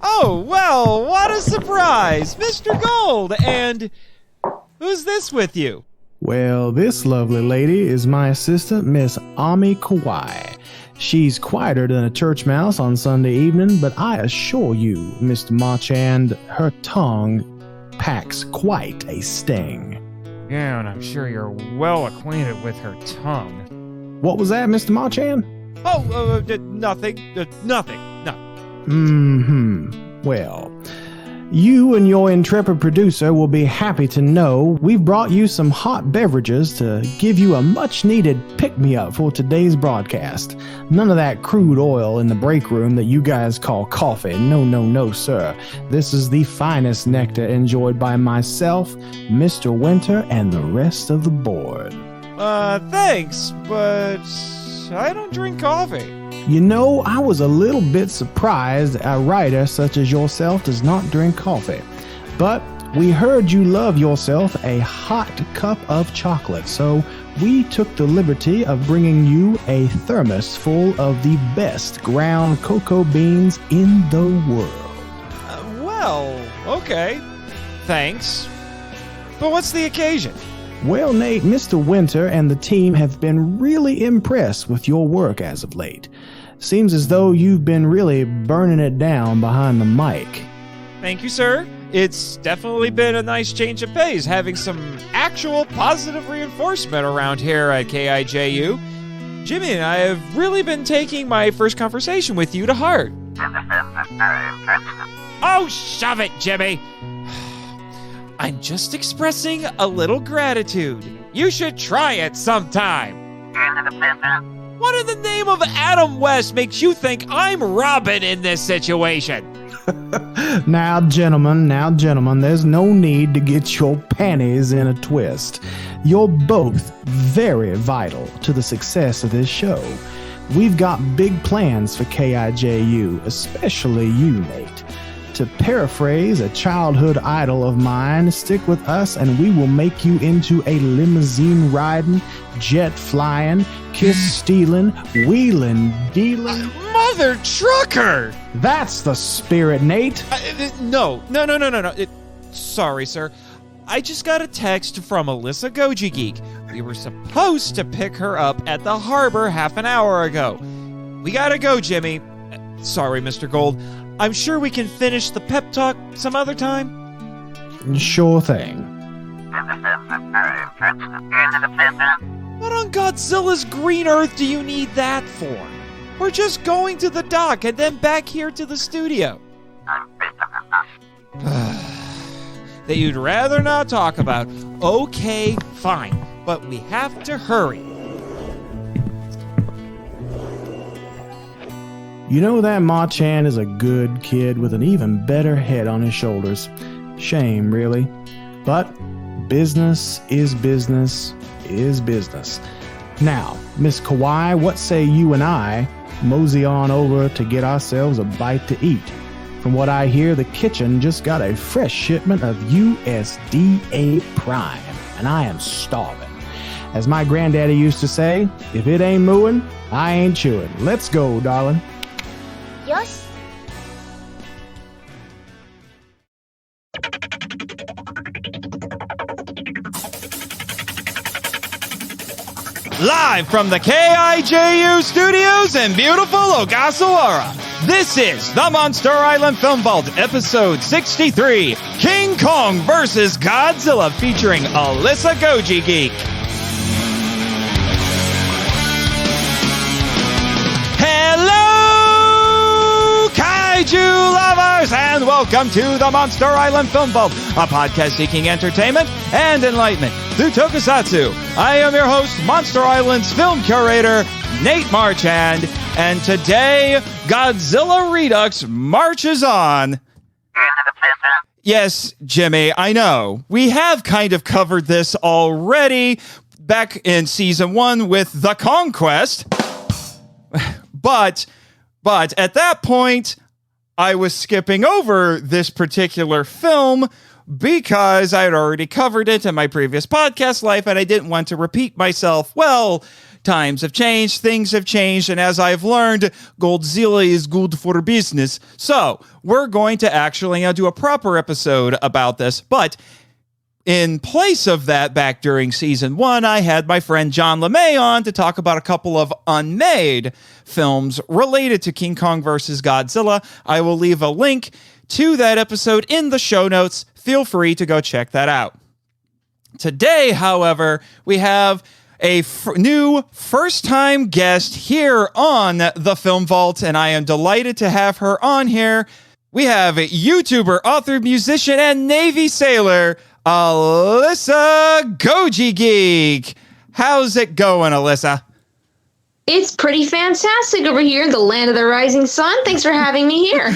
Oh, well, what a surprise, Mr. Gold. And who's this with you? Well, this lovely lady is my assistant, Miss Ami Kawaii. She's quieter than a church mouse on Sunday evening, but I assure you, Mr. Marchand, her tongue packs quite a sting. Yeah, and I'm sure you're well acquainted with her tongue. What was that, Mr. Marchand? Oh, nothing. Nothing. No. Well, you and your intrepid producer will be happy to know we've brought you some hot beverages to give you a much-needed pick-me-up for today's broadcast. None of that crude oil in the break room that you guys call coffee. No, sir. This is the finest nectar enjoyed by myself, Mr. Winter, and the rest of the board. Thanks, but I don't drink coffee. You know, I was a little bit surprised a writer such as yourself does not drink coffee. But we heard you love yourself a hot cup of chocolate, so we took the liberty of bringing you a thermos full of the best ground cocoa beans in the world. Well, okay. Thanks. But what's the occasion? Well, Nate, Mr. Winter and the team have been really impressed with your work as of late. Seems as though you've been really burning it down behind the mic. Thank you, sir. It's definitely been a nice change of pace having some actual positive reinforcement around here at KIJU. Jimmy and I have really been taking my first conversation with you to heart. Oh, shove it, Jimmy. I'm just expressing a little gratitude. You should try it sometime. What in the name of Adam West makes you think I'm Robin in this situation? Now, gentlemen, there's no need to get your panties in a twist. You're both very vital to the success of this show. We've got big plans for KIJU, especially you, Nate. To paraphrase a childhood idol of mine, stick with us and we will make you into a limousine riding, jet flying, kiss stealing, wheeling, dealing. Mother trucker! That's the spirit, Nate. No. Sorry, sir. I just got a text from AlyssaGojiGeek. We were supposed to pick her up at the harbor half an hour ago. We gotta go, Jimmy. Sorry, Mr. Gold. I'm sure we can finish the pep talk some other time. Sure thing. What on Godzilla's green earth do you need that for? We're just going to the dock and then back here to the studio. That you'd rather not talk about. Okay, fine. But we have to hurry. You know that Ma-chan is a good kid with an even better head on his shoulders. Shame, really. But business is business is business. Now, Miss Kawaii, what say you and I mosey on over to get ourselves a bite to eat? From what I hear, the kitchen just got a fresh shipment of USDA Prime, and I am starving. As my granddaddy used to say, if it ain't mooing, I ain't chewing. Let's go, darling. Yosh. Live from the KIJU studios in beautiful Ogasawara, this is the Monster Island Film Vault, episode 63, King Kong vs. Godzilla, featuring AlyssaGojiGeek. Hello, kaiju lovers, and welcome to the Monster Island Film Vault, a podcast seeking entertainment and enlightenment through tokusatsu. I am your host, Monster Island's film curator, Nate Marchand, and today, Godzilla Redux marches on. Yes, Jimmy, I know. We have kind of covered this already back in season 1 with The Conquest, but at that point, I was skipping over this particular film because I had already covered it in my previous podcast life, and I didn't want to repeat myself. Well, times have changed, things have changed, and as I've learned, Godzilla is good for business. So we're going to actually do a proper episode about this, but in place of that, back during season 1, I had my friend John LeMay on to talk about a couple of unmade films related to King Kong vs. Godzilla. I will leave a link to that episode in the show notes. Feel free to go check that out. Today, however, we have a new first-time guest here on the Film Vault, and I am delighted to have her on here. We have a YouTuber, author, musician, and Navy sailor, AlyssaGojiGeek. How's it going, Alyssa? It's pretty fantastic over here in the land of the rising sun. Thanks for having me here.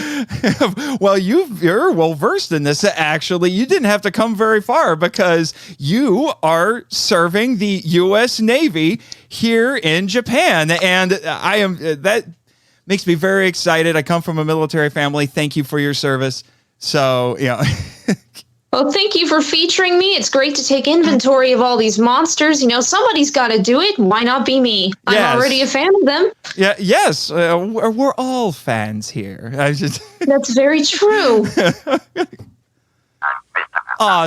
Well, you're well-versed in this. Actually, you didn't have to come very far because you are serving the U.S. Navy here in Japan. And that makes me very excited. I come from a military family. Thank you for your service. So, Well, thank you for featuring me. It's great to take inventory of all these monsters. Somebody's got to do it. Why not be me? I'm already a fan of them. Yeah. Yes. We're all fans here. That's very true.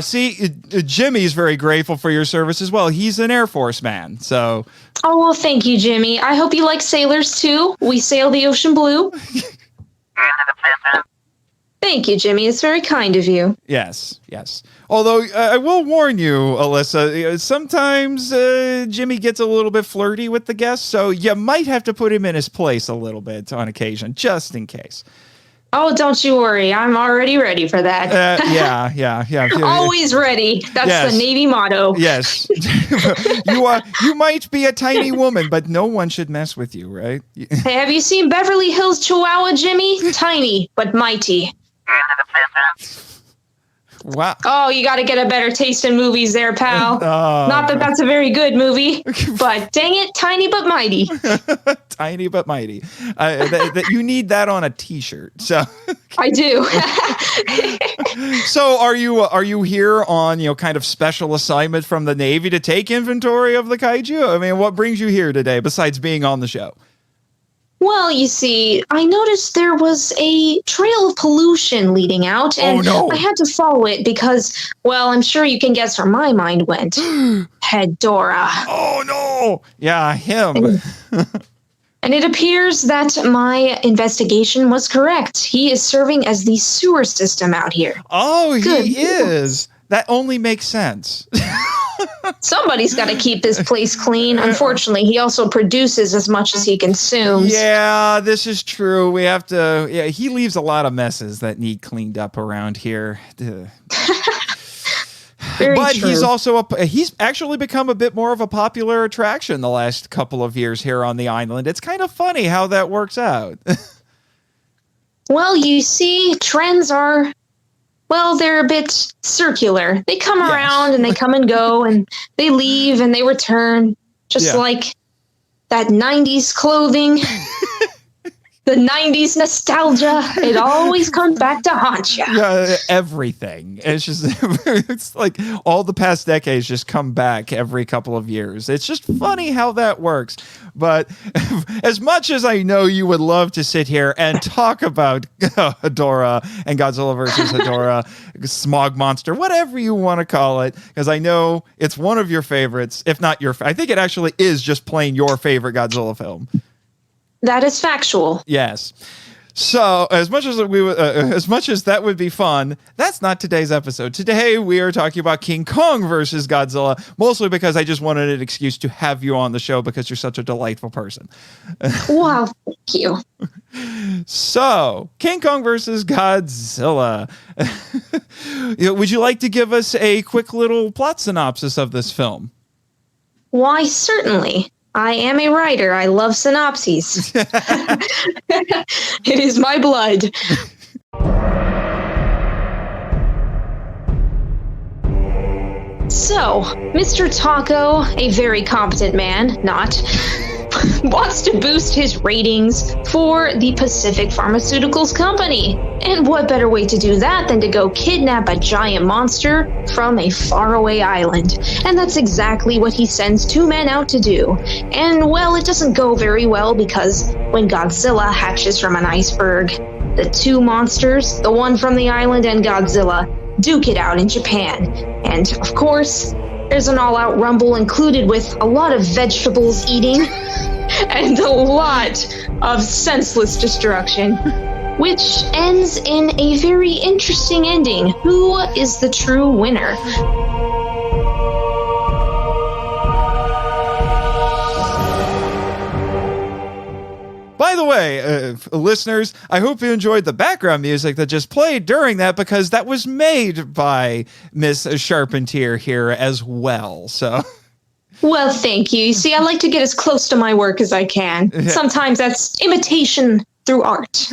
See, Jimmy's very grateful for your service as well. He's an Air Force man, so. Oh, well, thank you, Jimmy. I hope you like sailors, too. We sail the ocean blue. Thank you, Jimmy. It's very kind of you. Yes. Although, I will warn you, Alyssa, sometimes Jimmy gets a little bit flirty with the guests, so you might have to put him in his place a little bit on occasion, just in case. Oh, don't you worry. I'm already ready for that. Yeah. Always ready. That's the Navy motto. Yes. You might be a tiny woman, but no one should mess with you, right? Hey, have you seen Beverly Hills Chihuahua, Jimmy? Tiny, but mighty. Wow. Oh, you got to get a better taste in movies there, pal. Not that that's a very good movie, but dang it, tiny but mighty. Tiny but mighty. That you need that on a T-shirt. So I do. So are you here on kind of special assignment from the Navy to take inventory of the kaiju? I mean, what brings you here today besides being on the show? Well, you see, I noticed there was a trail of pollution leading out, and I had to follow it because, well, I'm sure you can guess where my mind went. Hedora. Oh, no! Yeah, him. And it appears that my investigation was correct. He is serving as the sewer system out here. Oh, he is. That only makes sense. Somebody's got to keep this place clean. Unfortunately, he also produces as much as he consumes. Yeah, this is true. We have to. Yeah, he leaves a lot of messes that need cleaned up around here. But true. He's actually become a bit more of a popular attraction the last couple of years here on the island. It's kind of funny how that works out. Well, you see, trends are. Well, they're a bit circular. They come around and they come and go and they leave and they return. Just like that 90s clothing, the 90s nostalgia. It always comes back to haunt you. Yeah, everything. It's just, it's like all the past decades just come back every couple of years. It's just funny how that works. But as much as I know you would love to sit here and talk about Hedora and Godzilla versus Hedora, Smog Monster, whatever you want to call it, because I know it's one of your favorites, if not I think it actually is just plain your favorite Godzilla film. That is factual. Yes. So, as much as that would be fun, that's not today's episode. Today, we are talking about King Kong versus Godzilla, mostly because I just wanted an excuse to have you on the show because you're such a delightful person. Wow, thank you. So, King Kong versus Godzilla. Would you like to give us a quick little plot synopsis of this film? Why, certainly. I am a writer. I love synopses. It is my blood. So, Mr. Taco, a very competent man, wants to boost his ratings for the Pacific Pharmaceuticals Company. And what better way to do that than to go kidnap a giant monster from a faraway island? And that's exactly what he sends two men out to do. And, well, it doesn't go very well because when Godzilla hatches from an iceberg, the two monsters, the one from the island and Godzilla, duke it out in Japan. And, of course, there's an all-out rumble included with a lot of vegetables eating and a lot of senseless destruction, which ends in a very interesting ending. Who is the true winner? By the way, listeners, I hope you enjoyed the background music that just played during that, because that was made by Miss Charpentier here as well. So, well, thank you. See, I like to get as close to my work as I can. Yeah. Sometimes that's imitation through art.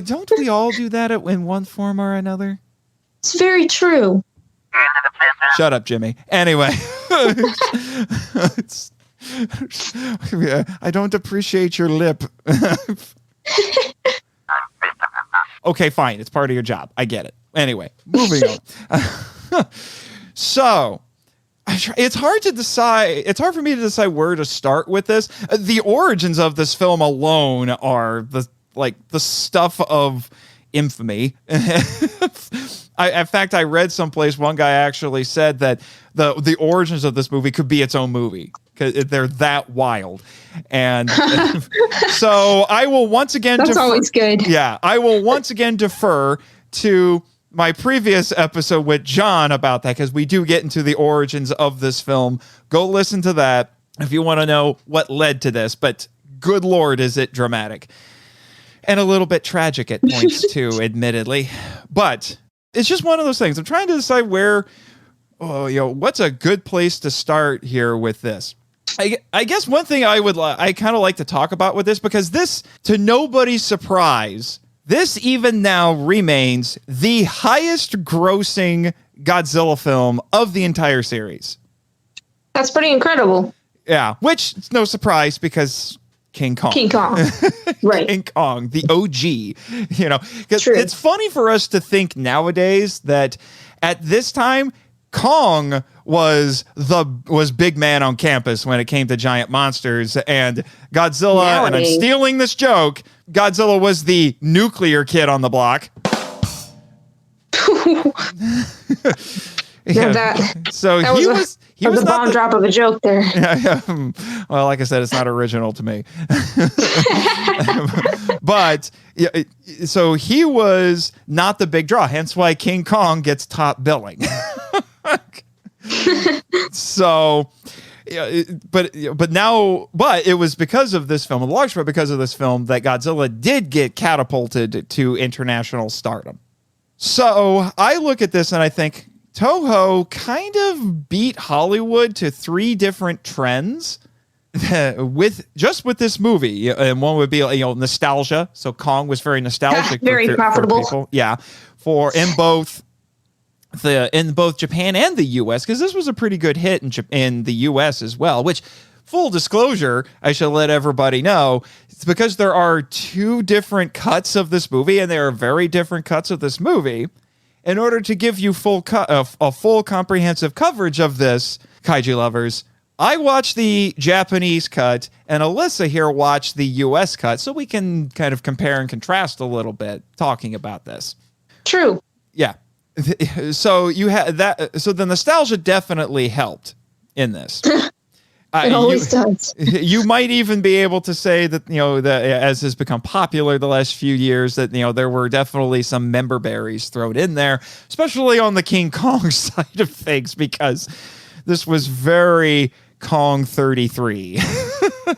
Don't we all do that in one form or another? It's very true. Shut up, Jimmy. Anyway. I don't appreciate your lip. Okay, fine. It's part of your job. I get it. Anyway, moving on. So, it's hard to decide. It's hard for me to decide where to start with this. The origins of this film alone are the stuff of infamy. In fact, I read someplace one guy actually said that the origins of this movie could be its own movie because they're that wild. And so I will once again That's always good. Yeah, I will once again defer to my previous episode with John about that, because we do get into the origins of this film. Go listen to that if you want to know what led to this. But good Lord, is it dramatic. And a little bit tragic at points too, admittedly. But it's just one of those things. I'm trying to decide what's a good place to start here with this. I guess one thing I kind of like to talk about with this, because this, to nobody's surprise, this even now remains the highest grossing Godzilla film of the entire series. That's pretty incredible. Yeah, which is no surprise because King Kong. Right. King Kong, the OG, because it's funny for us to think nowadays that at this time, Kong was big man on campus when it came to giant monsters, and Godzilla, nowadays, and I'm stealing this joke, Godzilla was the nuclear kid on the block. Yeah. He was the bomb drop of a joke there. Well, like I said, it's not original to me. But so he was not the big draw, hence why King Kong gets top billing. So, but it was because of this film, in large part because of this film, that Godzilla did get catapulted to international stardom. So I look at this and I think Toho kind of beat Hollywood to three different trends with this movie. And one would be nostalgia. So Kong was very nostalgic, very profitable. For people. Yeah, in both Japan and the U.S., because this was a pretty good hit in the U.S. as well, which, full disclosure, I should let everybody know, it's because there are two different cuts of this movie, and there are very different cuts of this movie. In order to give you a full comprehensive coverage of this, kaiju lovers, I watched the Japanese cut, and Alyssa here watched the U.S. cut, so we can kind of compare and contrast a little bit talking about this. True. Yeah. So you had that. So the nostalgia definitely helped in this. It always does. You might even be able to say that, that as has become popular the last few years, that, there were definitely some member berries thrown in there, especially on the King Kong side of things, because this was very Kong 33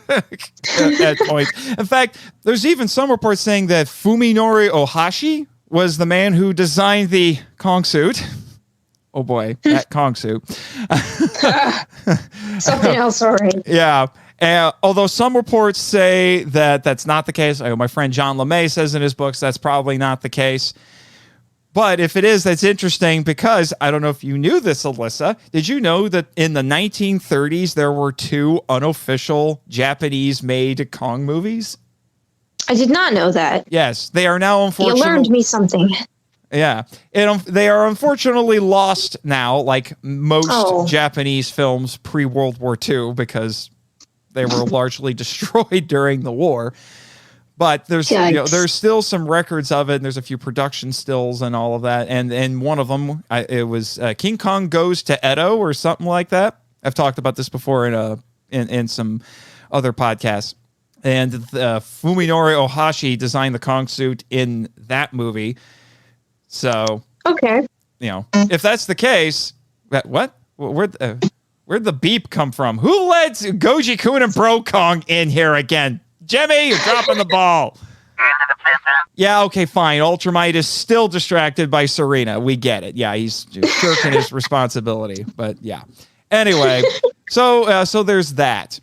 at points. In fact, there's even some reports saying that Fuminori Ohashi was the man who designed the Kong suit. Oh boy, that Kong suit. Something else, all right. Yeah. Although some reports say that that's not the case. My friend John LeMay says in his books that's probably not the case. But if it is, that's interesting because I don't know if you knew this, Alyssa. Did you know that in the 1930s, there were 2 unofficial Japanese-made Kong movies? I did not know that. Yes, they are now unfortunately... You learned me something. Yeah. They are unfortunately lost now, like most Japanese films pre-World War II, because they were largely destroyed during the war. But there's there's still some records of it, and there's a few production stills and all of that. And one of them, it was King Kong Goes to Edo or something like that. I've talked about this before in some other podcasts. And Fuminori Ohashi designed the Kong suit in that movie. So, okay, if that's the case, where'd the beep come from? Who lets Goji-kun and Bro Kong in here again? Jimmy, you're dropping the ball. Yeah, okay, fine. Ultramite is still distracted by Serena. We get it. Yeah, he's shirking his responsibility. But yeah. Anyway, so there's that.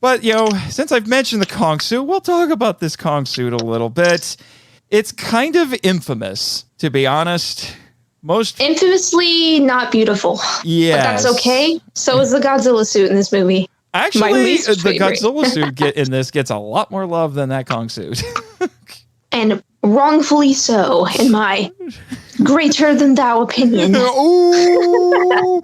But, since I've mentioned the Kong suit, we'll talk about this Kong suit a little bit. It's kind of infamous, to be honest. Infamously not beautiful. Yeah. But that's okay. So is the Godzilla suit in this movie. Actually, the Godzilla suit in this gets a lot more love than that Kong suit. And wrongfully so, in my greater than thou opinion. Ooh,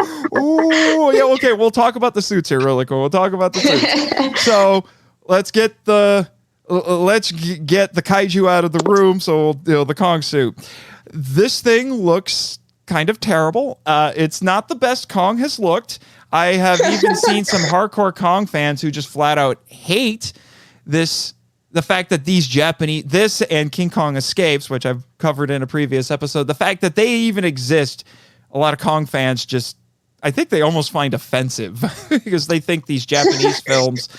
yeah, okay, we'll talk about the suits here really quick. We'll talk about the suits. So let's get the kaiju out of the room. So the Kong suit. This thing looks kind of terrible. It's not the best Kong has looked. I have even seen some hardcore Kong fans who just flat out hate the fact that this and King Kong Escapes, which I've covered in a previous episode, the fact that they even exist, a lot of Kong fans I think they almost find offensive because they think these Japanese films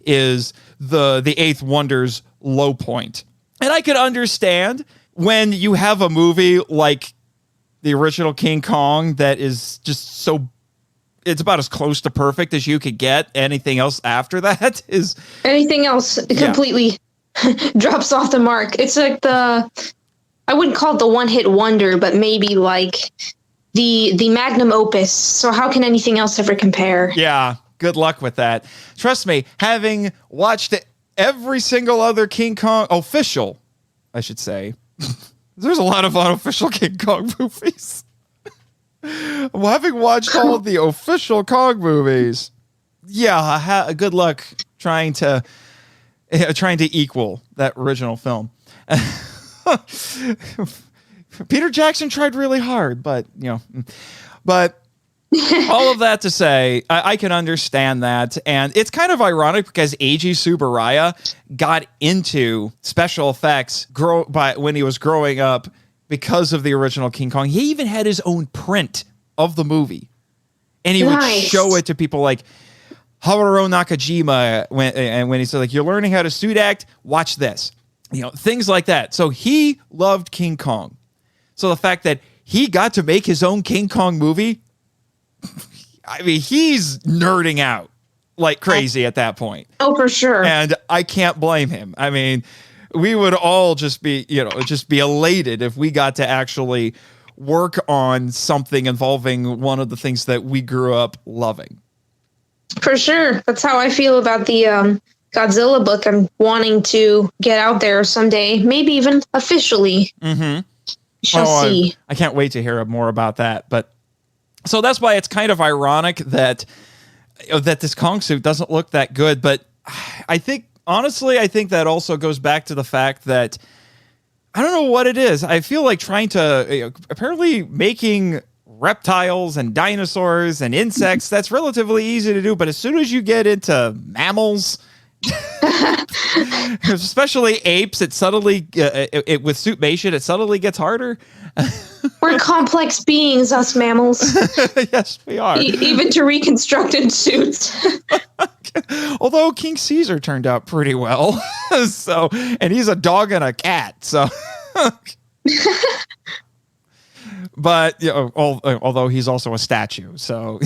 is the Eighth Wonder's low point. And I could understand when you have a movie like the original King Kong that is just it's about as close to perfect as you could get. Anything else after that is... Anything else completely drops off the mark. It's like I wouldn't call it the one-hit wonder, but maybe like the magnum opus. So how can anything else ever compare? Yeah, good luck with that. Trust me, having watched every single other King Kong... official, I should say. There's a lot of unofficial King Kong movies. Well, having watched all of the official Kong movies, good luck trying to equal that original film. Peter Jackson tried really hard, but all of that to say, I can understand that, and it's kind of ironic because Eiji Tsuburaya got into special effects when he was growing up. Because of the original King Kong, he even had his own print of the movie, and he would show it to people like Haruo Nakajima when he said, like, "You're learning how to suit act. Watch this," things like that. So he loved King Kong. So the fact that he got to make his own King Kong movie, I mean, he's nerding out like crazy at that point. Oh, for sure. And I can't blame him. I mean, we would all just be elated if we got to actually work on something involving one of the things that we grew up loving. For sure. That's how I feel about the Godzilla book. I'm wanting to get out there someday, maybe even officially. Mm-hmm. Shall see. I can't wait to hear more about that. But so that's why it's kind of ironic that this Kong suit doesn't look that good. But I think that also goes back to the fact that I don't know what it is. I feel like trying to apparently making reptiles and dinosaurs and insects, that's relatively easy to do. But as soon as you get into mammals, especially apes, it suddenly with suitmation, it suddenly gets harder. We're complex beings, us mammals. Yes, we are. Even to reconstruct in suits. Although King Caesar turned out pretty well. And he's a dog and a cat. So, but although he's also a statue, so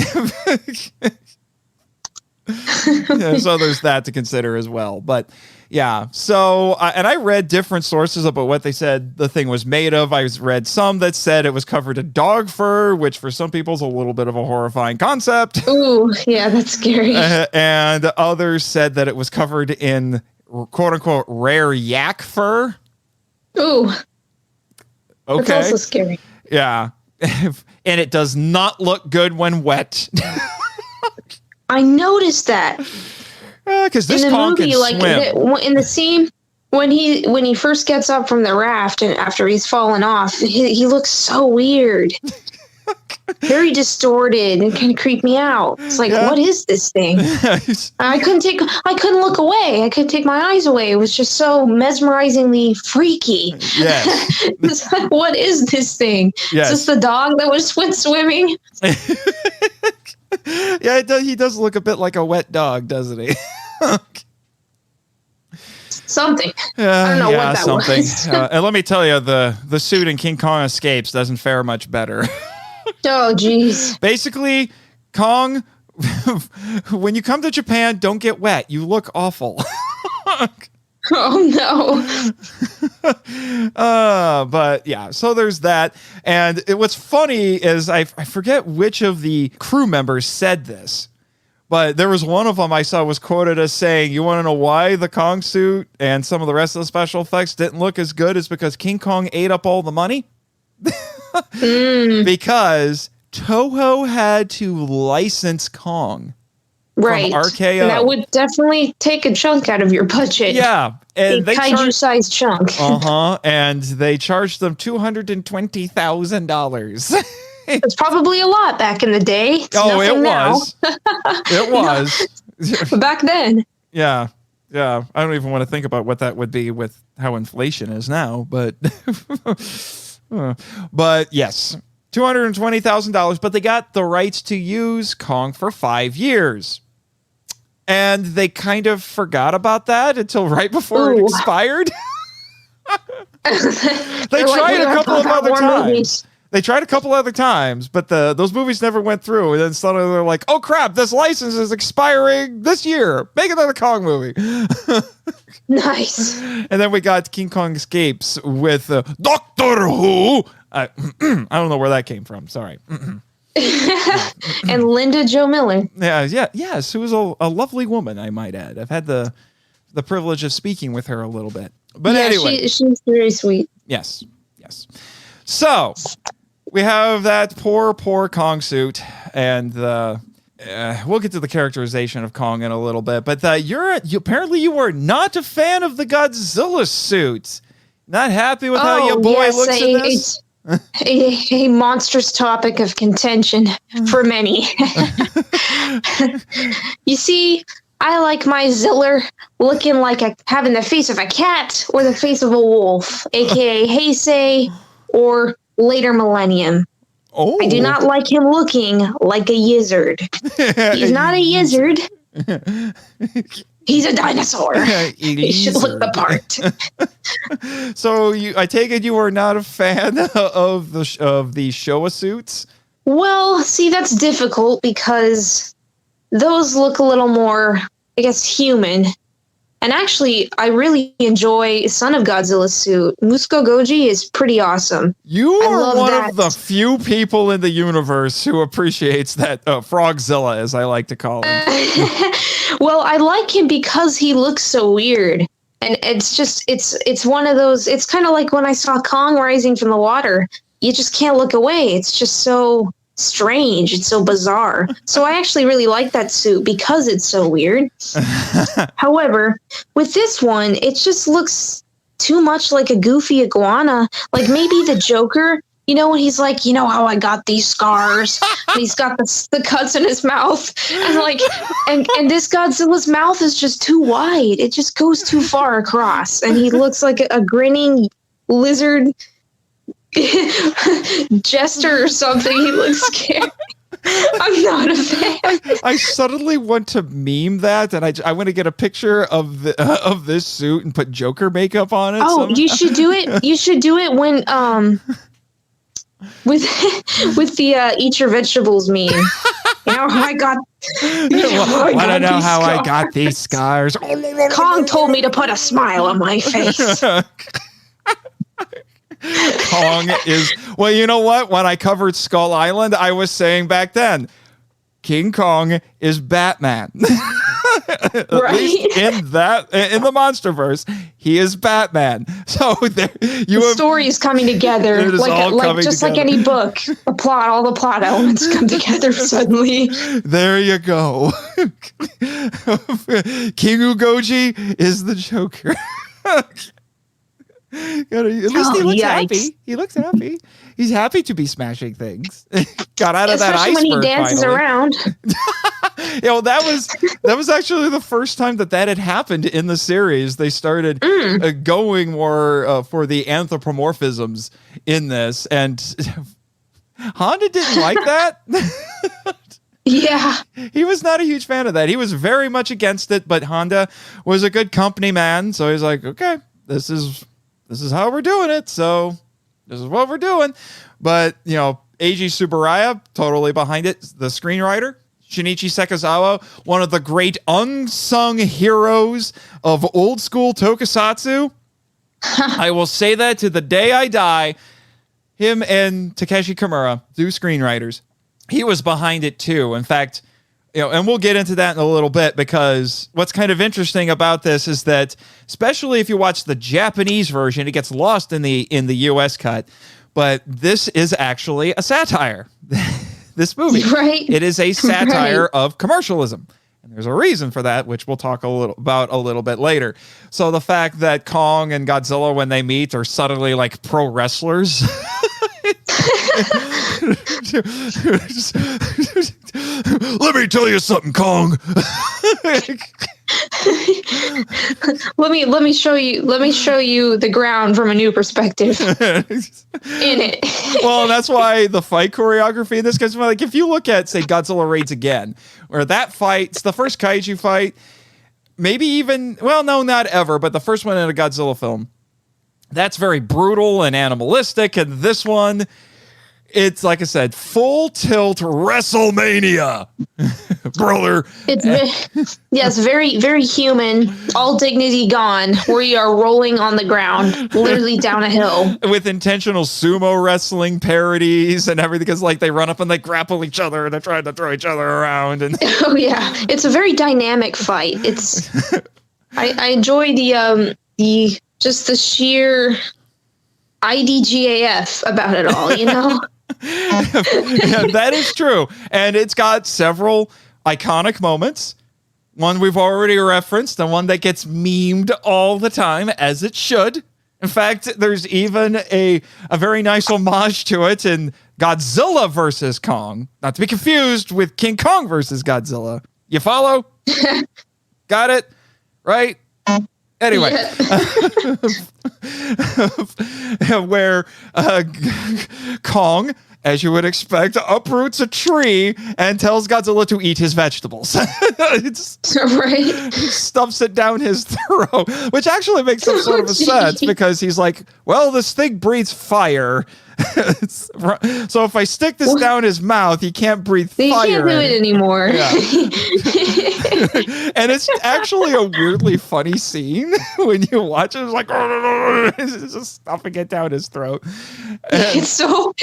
so there's that to consider as well. But Yeah. So, and I read different sources about what they said the thing was made of. I read some that said it was covered in dog fur, which for some people is a little bit of a horrifying concept. Ooh, yeah, that's scary. And others said that it was covered in quote unquote rare yak fur. Ooh. Okay. That's also scary. Yeah. And it does not look good when wet. I noticed that. Because this Kong can swim. In the scene when he first gets up from the raft and after he's fallen off, he looks so weird, very distorted, and kind of creeped me out. It's like, what is this thing? I couldn't look away. I couldn't take my eyes away. It was just so mesmerizingly freaky. Yes. It's like, what is this thing? Yes. Is this the dog that went swimming? Yeah, he does look a bit like a wet dog, doesn't he? Something. I don't know what that was. And let me tell you, the suit in King Kong Escapes doesn't fare much better. Oh, geez. Basically, Kong, when you come to Japan, don't get wet. You look awful. Oh, no. But yeah, so there's that. And what's funny is I forget which of the crew members said this, but there was one of them I saw was quoted as saying, you want to know why the Kong suit and some of the rest of the special effects didn't look as good? Is because King Kong ate up all the money? Because Toho had to license Kong. Right. From RKO. And that would definitely take a chunk out of your budget. Yeah. And a kaiju-sized chunk. And they charged them $220,000. It's probably a lot back in the day. It's it now. was. It was. Back then. Yeah. Yeah. I don't even want to think about what that would be with how inflation is now, but but yes. $220,000, but they got the rights to use Kong for 5 years. And they kind of forgot about that until right before it expired. They tried a couple of other times. They tried a couple other times, but those movies never went through. And then suddenly they're like, oh crap, this license is expiring this year. Make another Kong movie. Nice. And then we got King Kong Escapes with Doctor Who. I don't know where that came from. Sorry. And Linda Jo Miller. Yes, who was a lovely woman, I might add. I've had the privilege of speaking with her a little bit. But anyway. She's very sweet. Yes. So, we have that poor Kong suit, and we'll get to the characterization of Kong in a little bit. But apparently you are not a fan of the Godzilla suit. Not happy with how your boy looks in this? A monstrous topic of contention for many. You see, I like my Ziller looking like having the face of a cat or the face of a wolf, aka Heisei or later Millennium. Oh. I do not like him looking like a lizard. He's not a lizard. He's a dinosaur. He should look the part. So I take it you are not a fan of the Showa suits? Well, see, that's difficult because those look a little more, I guess, human. And actually, I really enjoy Son of Godzilla's suit. Musuko Goji is pretty awesome. You are one of the few people in the universe who appreciates that Frogzilla, as I like to call him. Well, I like him because he looks so weird. And it's just, it's one of those, it's kind of like when I saw Kong rising from the water. You just can't look away. It's just so strange. It's so bizarre. So I actually really like that suit because it's so weird. However, with this one, it just looks too much like a goofy iguana. Like maybe the Joker, you know, when he's like, you know how I got these scars? And he's got the cuts in his mouth. And like, and this Godzilla's mouth is just too wide. It just goes too far across. And he looks like a grinning lizard jester or something. He looks scary. I'm not a fan. I suddenly want to meme that, and I want to get a picture of this suit and put Joker makeup on it. Oh, somehow. You should do it. You should do it when with the eat your vegetables meme. I got. Want to know how I got these scars? Kong told me to put a smile on my face. Kong is, well, you know what? When I covered Skull Island, I was saying back then, King Kong is Batman. At least in the MonsterVerse, he is Batman. So the story is coming together, like any book. All the plot elements come together suddenly. There you go. King Ugoji is the Joker. At least he looks happy. He looks happy. He's happy to be smashing things. Got out of that iceberg when he dances finally. Around. That was actually the first time that had happened in the series. They started going more for the anthropomorphisms in this, and Honda didn't like that. Yeah. He was not a huge fan of that. He was very much against it, but Honda was a good company man, so he's like, okay, this is how we're doing it, so this is what we're doing. But, Eiji Tsuburaya, totally behind it, the screenwriter. Shinichi Sekizawa, one of the great unsung heroes of old school tokusatsu. I will say that to the day I die. Him and Takeshi Kimura, two screenwriters. He was behind it too. In fact, and we'll get into that in a little bit, because what's kind of interesting about this is that, especially if you watch the Japanese version, it gets lost in the US cut. But this is actually a satire. This movie, right? It is a satire of commercialism, and there's a reason for that, which we'll talk a little bit later. So the fact that Kong and Godzilla, when they meet, are suddenly like pro wrestlers. Let me tell you something, Kong. let me show you the ground from a new perspective. In it. Well, that's why the fight choreography in this, because like if you look at, say, Godzilla Raids Again, where that fight's the first kaiju fight, maybe even, well, no, not ever, but the first one in a Godzilla film, that's very brutal and animalistic, and this one, it's, like I said, full tilt WrestleMania, brother. It's very, very human, all dignity gone. We are rolling on the ground, literally down a hill. With intentional sumo wrestling parodies and everything, because like they run up and they grapple each other and they're trying to throw each other around. And oh yeah, it's a very dynamic fight. It's I enjoy the sheer IDGAF about it all, Yeah, that is true. And it's got several iconic moments. One we've already referenced, and one that gets memed all the time, as it should. In fact, there's even a very nice homage to it in Godzilla versus Kong. Not to be confused with King Kong versus Godzilla. You follow? Got it? Right? Anyway, where Kong, as you would expect, uproots a tree and tells Godzilla to eat his vegetables. Right. Stuffs it down his throat, which actually makes some sort of a sense, because he's like, well, this thing breathes fire. So if I stick this down his mouth, he can't breathe fire. He can't do it anymore. Yeah. And it's actually a weirdly funny scene when you watch it. It's like, it's just stuffing it down his throat. And it's so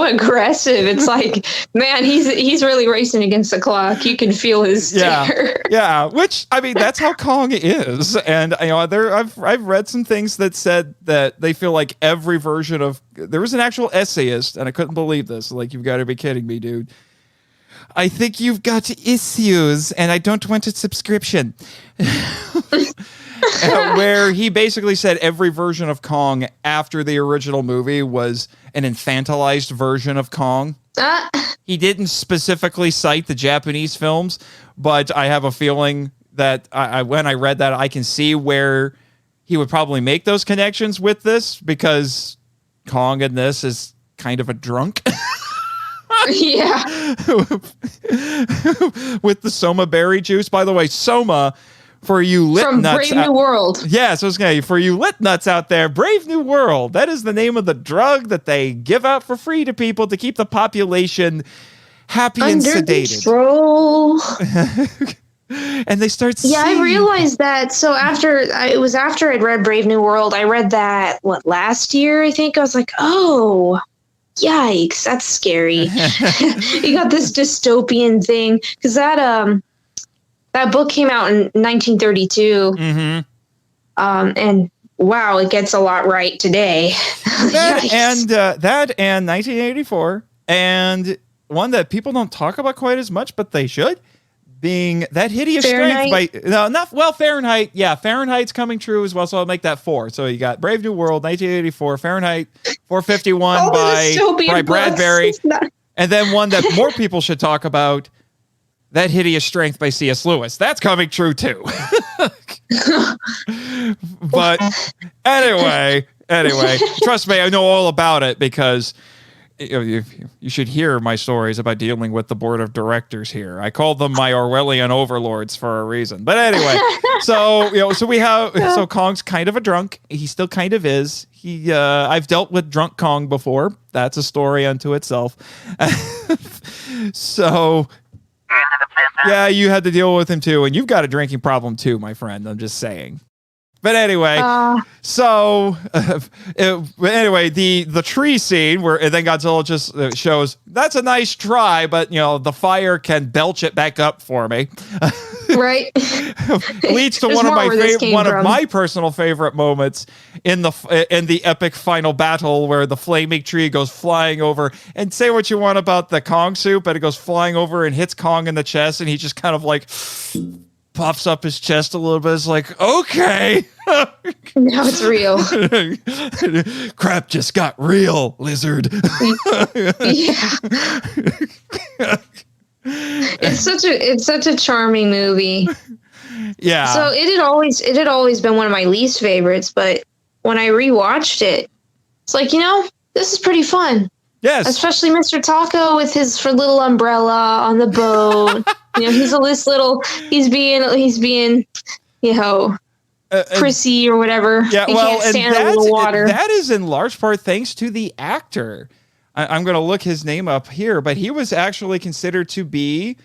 aggressive. It's like, man, he's really racing against the clock. You can feel his terror. Yeah. Which, I mean, that's how Kong is. And I've read some things that said that they feel like every version of, there was an actual essayist, and I couldn't believe this. Like, you've got to be kidding me, dude. I think you've got issues, and I don't want a subscription. Where he basically said every version of Kong after the original movie was an infantilized version of Kong. He didn't specifically cite the Japanese films, but I have a feeling that when I read that, I can see where he would probably make those connections with this, because Kong in this is kind of a drunk. Yeah. With the Soma berry juice. By the way, Soma, for you lit from nuts. Brave New World. Yeah, so for you lit nuts out there, Brave New World. That is the name of the drug that they give out for free to people to keep the population happy and sedated. Control. And they start singing. Yeah, I realized that. So after I'd read Brave New World, I read that, last year, I think. I was like, oh, yikes, that's scary. You got this dystopian thing. Because that book came out in 1932. Mm-hmm. And wow, it gets a lot right today. That and 1984. And one that people don't talk about quite as much, but they should. Being That Hideous Fahrenheit? Strength Fahrenheit. Yeah, Fahrenheit's coming true as well, so I'll make that 4. So you got Brave New World, 1984, Fahrenheit 451 by Bradbury. And then one that more people should talk about, That Hideous Strength by C.S. Lewis. That's coming true too. But anyway, trust me, I know all about it because you should hear my stories about dealing with the board of directors here. I call them my Orwellian overlords for a reason. But anyway, so Kong's kind of a drunk. He still kind of is. I've dealt with drunk Kong before. That's a story unto itself. So yeah, you had to deal with him too, and you've got a drinking problem too, my friend. I'm just saying. But anyway, the tree scene and then Godzilla just shows that's a nice try, but the fire can belch it back up for me. Right. Leads to one of my personal favorite moments in the epic final battle where the flaming tree goes flying over. And say what you want about the Kong suit, but it goes flying over and hits Kong in the chest, and he just kind of like puffs up his chest a little bit. It's like, okay. Now it's real. Crap just got real, lizard. Yeah. It's such a charming movie. Yeah. So it had always been one of my least favorites, but when I rewatched it, it's like, this is pretty fun. Yes. Especially Mr. Taco with his little umbrella on the boat. He's being prissy or whatever. Yeah, he can't stand a little water. That is in large part thanks to the actor. I'm going to look his name up here, but he was actually considered to be,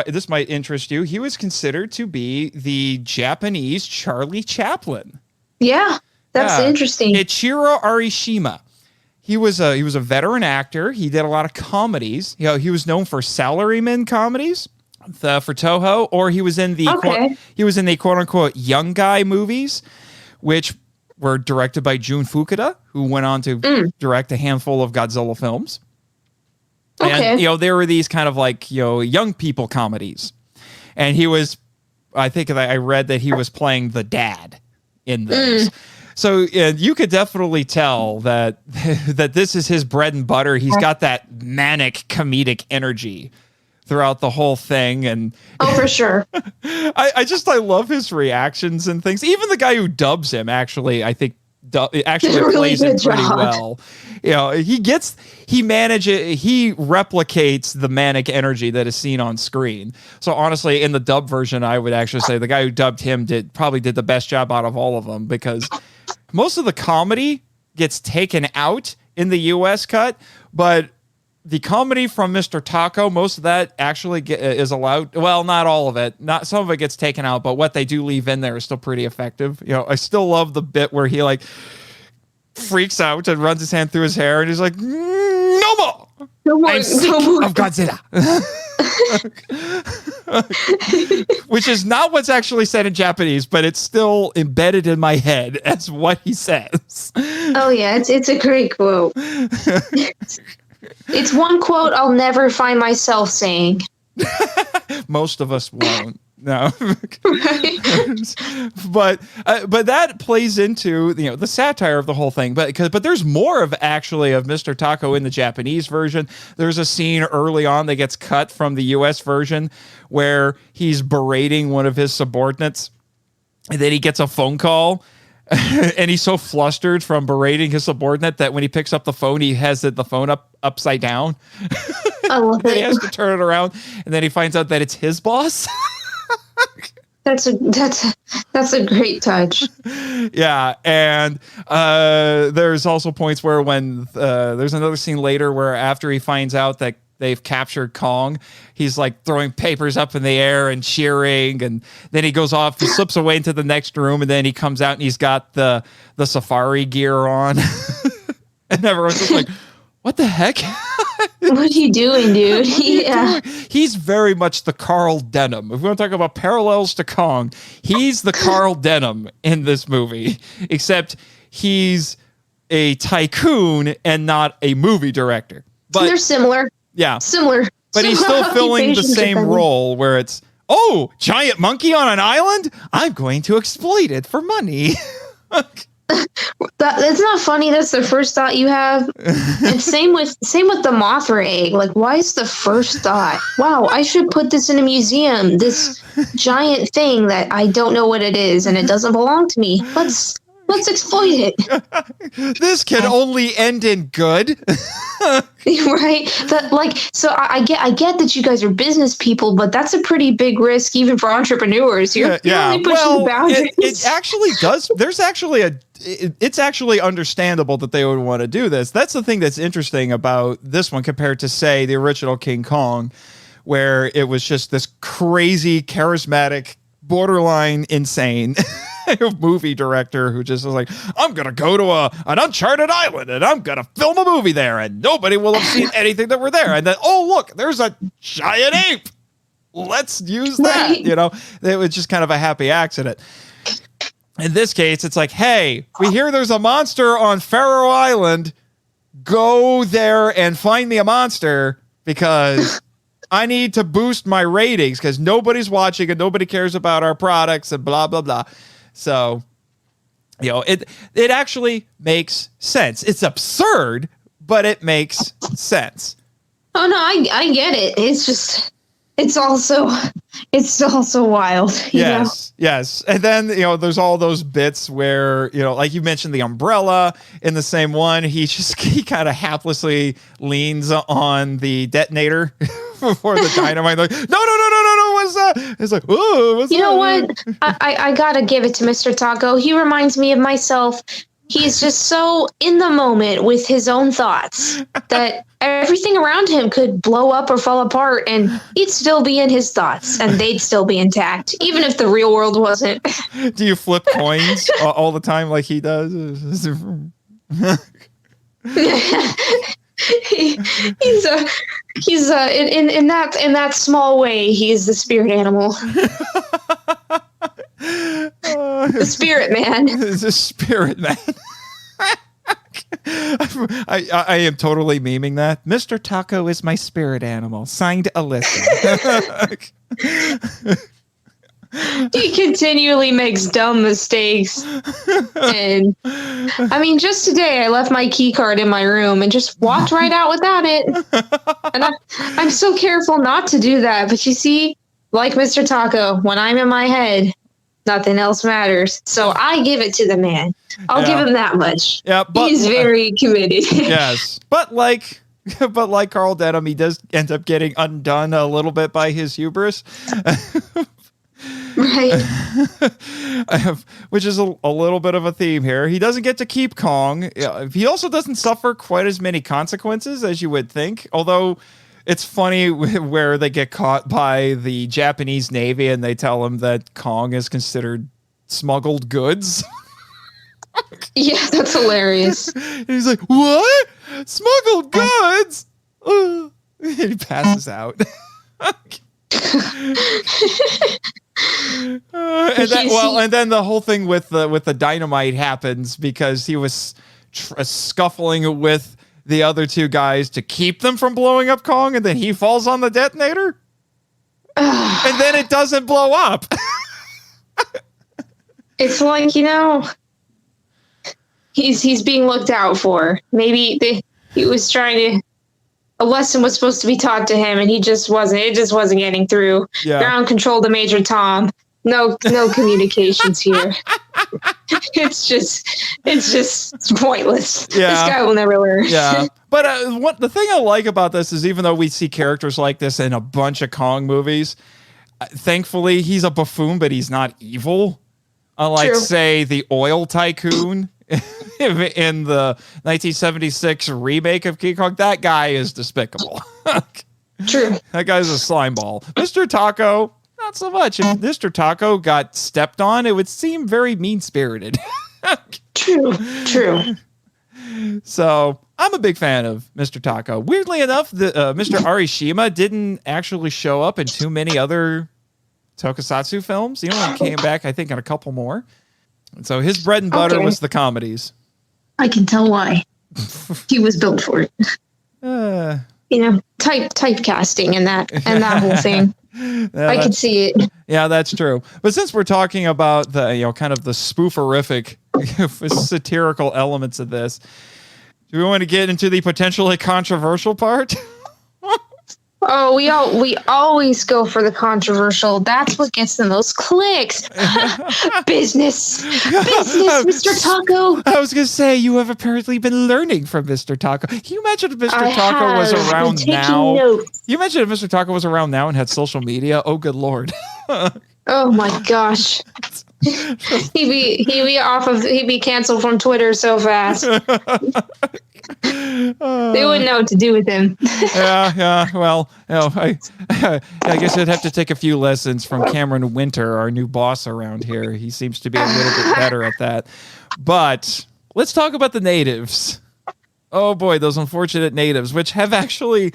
this might interest you, he was considered to be the Japanese Charlie Chaplin. Yeah, that's interesting. Ichiro Arishima. He was a veteran actor. He did a lot of comedies. He was known for salaryman comedies for Toho, or he was in the quote unquote young guy movies, which were directed by Jun Fukuda, who went on to direct a handful of Godzilla films. Okay. And there were these kind of like young people comedies, and he was, I think I read that he was playing the dad in those. So you could definitely tell that this is his bread and butter. He's got that manic comedic energy throughout the whole thing. And for sure. I love his reactions and things. Even the guy who dubs him actually, I think, plays it pretty well. He replicates the manic energy that is seen on screen. So honestly, in the dub version, I would actually say the guy who dubbed him probably did the best job out of all of them, because most of the comedy gets taken out in the US cut, but the comedy from Mr. Taco, most of that actually is allowed. Well, not all of it. Not some of it gets taken out, but what they do leave in there is still pretty effective. I still love the bit where he like freaks out and runs his hand through his hair and he's like, "No more! I'm sick of Godzilla." Which is not what's actually said in Japanese, but it's still embedded in my head as what he says. Oh yeah, it's a great quote. It's one quote I'll never find myself saying. Most of us won't. No. But that plays into the satire of the whole thing. But there's more of Mr. Taco in the Japanese version. There's a scene early on that gets cut from the US version where he's berating one of his subordinates, and then he gets a phone call. And he's so flustered from berating his subordinate that when he picks up the phone, he has the phone upside down. I love it. He has to turn it around, and then he finds out that it's his boss. That's a great touch. Yeah, and there's also points where when there's another scene later where after he finds out that they've captured Kong. He's like throwing papers up in the air and cheering, and then he goes off, he slips away into the next room, and then he comes out and he's got the safari gear on. And everyone's just like, what the heck? What are you doing, dude? Yeah. He's very much the Carl Denham. If we want to talk about parallels to Kong, he's the Carl Denham in this movie, except he's a tycoon and not a movie director. But they're similar. Yeah. Similar. But he's still filling the same role where it's, oh, giant monkey on an island? I'm going to exploit it for money. That's not funny. That's the first thought you have. And same with the Mothra egg. Like, why is the first thought, wow, I should put this in a museum, this giant thing that I don't know what it is and it doesn't belong to me. Let's exploit it. This can only end in good. Right? So I get that you guys are business people, but that's a pretty big risk even for entrepreneurs. You're really pushing the boundaries. It actually does. It's actually understandable that they would want to do this. That's the thing that's interesting about this one compared to, say, the original King Kong, where it was just this crazy, charismatic, borderline insane movie director who just was like, I'm going to go to an uncharted island and I'm going to film a movie there and nobody will have seen anything that we're there. And then, oh, look, there's a giant ape. Let's use that. Right. It was just kind of a happy accident. In this case, it's like, hey, we hear there's a monster on Faroe Island. Go there and find me a monster because I need to boost my ratings because nobody's watching and nobody cares about our products and blah, blah, blah. So, it actually makes sense. It's absurd, but it makes sense. Oh, no, I get it. It's just... It's also wild. Yes. And then, there's all those bits where, like you mentioned the umbrella in the same one, he kind of haplessly leans on the detonator before the dynamite. Like, no, what's that? It's like, oh, what's that? You know what? I gotta give it to Mr. Taco. He reminds me of myself. He's just so in the moment with his own thoughts that everything around him could blow up or fall apart and he'd still be in his thoughts and they'd still be intact, even if the real world wasn't. Do you flip coins all the time like he does? He's in that small way, he's the spirit animal. The spirit man. The spirit man. I am totally memeing that. Mr. Taco is my spirit animal. Signed, Alyssa. He continually makes dumb mistakes. And I mean, just today I left my key card in my room and just walked right out without it. And I'm so careful not to do that. But you see, like Mr. Taco, when I'm in my head, nothing else matters. So I give it to the man. I'll give him that much. Yeah, but he's very committed. Yes. But like Carl Denham, he does end up getting undone a little bit by his hubris. Right. Which is a little bit of a theme here. He doesn't get to keep Kong. He also doesn't suffer quite as many consequences as you would think. Although it's funny where they get caught by the Japanese Navy and they tell him that Kong is considered smuggled goods. Yeah, that's hilarious. And he's like, what? Smuggled goods? And he passes out. And then the whole thing with the dynamite happens because he was scuffling with the other two guys to keep them from blowing up Kong, and then he falls on the detonator, and then it doesn't blow up. It's like, he's being looked out for. Maybe he was trying to. A lesson was supposed to be taught to him, and it just wasn't getting through. Yeah. Ground control to Major Tom. No communications here. It's just pointless. Yeah. This guy will never learn. Yeah. But the thing I like about this is even though we see characters like this in a bunch of Kong movies, thankfully he's a buffoon, but he's not evil. Unlike, say, the oil tycoon in the 1976 remake of King Kong. That guy is despicable. True. That guy's a slime ball. Mr. Taco, not so much. If Mr. Taco got stepped on, it would seem very mean-spirited. True. So I'm a big fan of Mr. Taco. Weirdly enough, Mr. Arishima didn't actually show up in too many other tokusatsu films. He only came back, I think, in a couple more. And so his bread and butter was the comedies. I can tell why. He was built for it. Typecasting and that whole thing. Yeah, I could see it. Yeah, that's true. But since we're talking about the kind of the spooferific satirical elements of this, do we want to get into the potentially controversial part? Oh, we always go for the controversial. That's what gets the most clicks. Business, Mr. Taco. I was going to say, you have apparently been learning from Mr. Taco. Can you imagine if Mr. Taco was around now? Notes. Can you imagine if Mr. Taco was around now and had social media? Oh, good Lord. Oh my gosh. He'd be canceled from Twitter so fast. They wouldn't know what to do with him. Yeah. Well, I guess I'd have to take a few lessons from Cameron Winter, our new boss around here. He seems to be a little bit better at that. But let's talk about the natives. Oh boy, those unfortunate natives, which have actually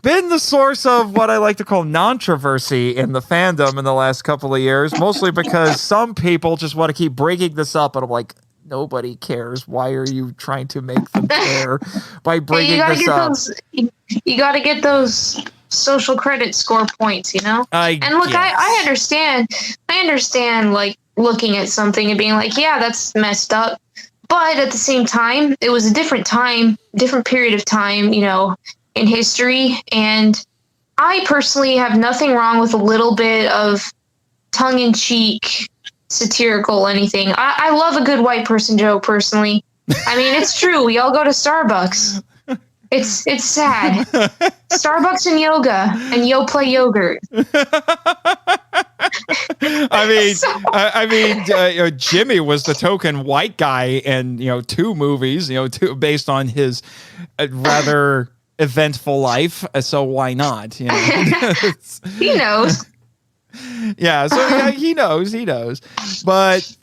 been the source of what I like to call controversy in the fandom in the last couple of years, mostly because some people just want to keep breaking this up, and I'm like, nobody cares. Why are you trying to make them care by bringing this up? You got to get those social credit score points, you know? I understand. I understand, like, looking at something and being like, yeah, that's messed up. But at the same time, it was a different time, different period of time, you know, in history. And I personally have nothing wrong with a little bit of tongue-in-cheek satirical anything. I love a good white person joke personally. I mean, it's true. We all go to Starbucks. It's sad. Starbucks and yoga and yo play yogurt. I mean, Jimmy was the token white guy in, 2 movies, based on his rather eventful life. So why not? He knows. Yeah, so yeah, he knows. But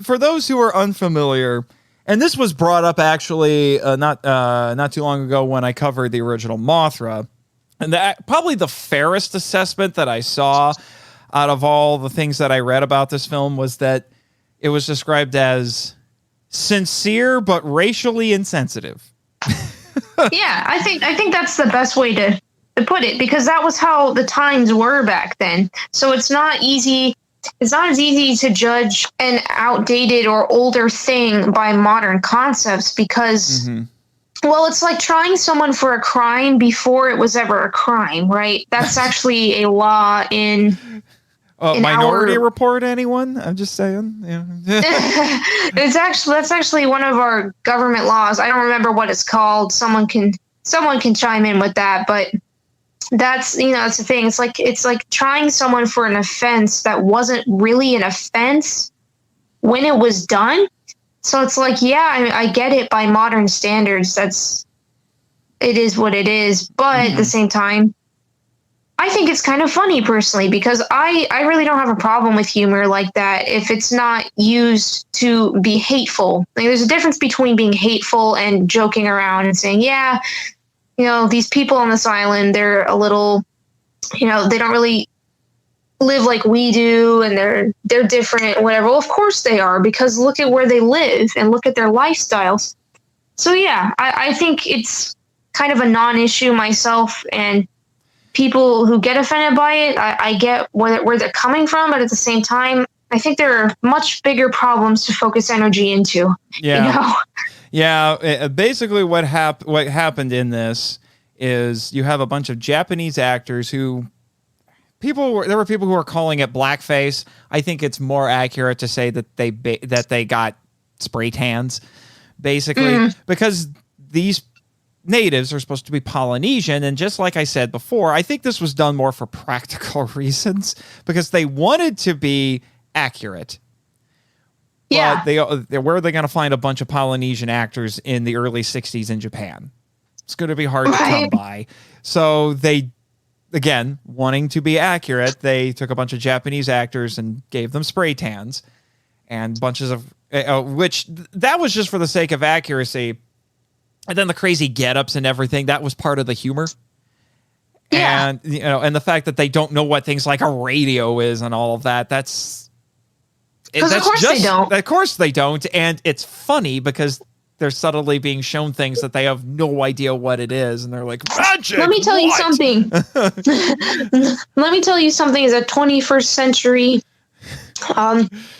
for those who are unfamiliar, and this was brought up actually not too long ago when I covered the original Mothra, and probably the fairest assessment that I saw out of all the things that I read about this film was that it was described as sincere but racially insensitive. Yeah, I think that's the best way to put it, because that was how the times were back then. So it's not easy. It's not as easy to judge an outdated or older thing by modern concepts because, well, it's like trying someone for a crime before it was ever a crime, right? That's actually a law in Minority Report, anyone? I'm just saying. Yeah. That's actually one of our government laws. I don't remember what it's called. Someone can chime in with that, but that's the thing. It's like trying someone for an offense that wasn't really an offense when it was done. So it's like, yeah, I get it by modern standards. It is what it is. But at the same time, I think it's kind of funny personally, because I really don't have a problem with humor like that if it's not used to be hateful. Like, there's a difference between being hateful and joking around and saying, yeah, these people on this island, they're a little, they don't really live like we do, and they're different, whatever. Well, of course they are, because look at where they live and look at their lifestyles. So yeah, I think it's kind of a non-issue myself, and people who get offended by it, I get where they're coming from, but at the same time, I think there are much bigger problems to focus energy into. Yeah. Yeah, basically what happened in this is you have a bunch of Japanese actors who there were people who were calling it blackface. I think it's more accurate to say that they got spray tans, basically, because these natives are supposed to be Polynesian, and just like I said before, I think this was done more for practical reasons because they wanted to be accurate. Yeah. But where are they going to find a bunch of Polynesian actors in the early 60s in Japan? It's going to be hard to come by. So they, again, wanting to be accurate, they took a bunch of Japanese actors and gave them spray tans and bunches of, which that was just for the sake of accuracy. And then the crazy get-ups and everything, that was part of the humor. Yeah. And, and the fact that they don't know what things like a radio is and all of that, that's of course they don't. Of course they don't. And it's funny because they're subtly being shown things that they have no idea what it is. And they're like, magic! Let me tell you something. Let me tell you something as a 21st century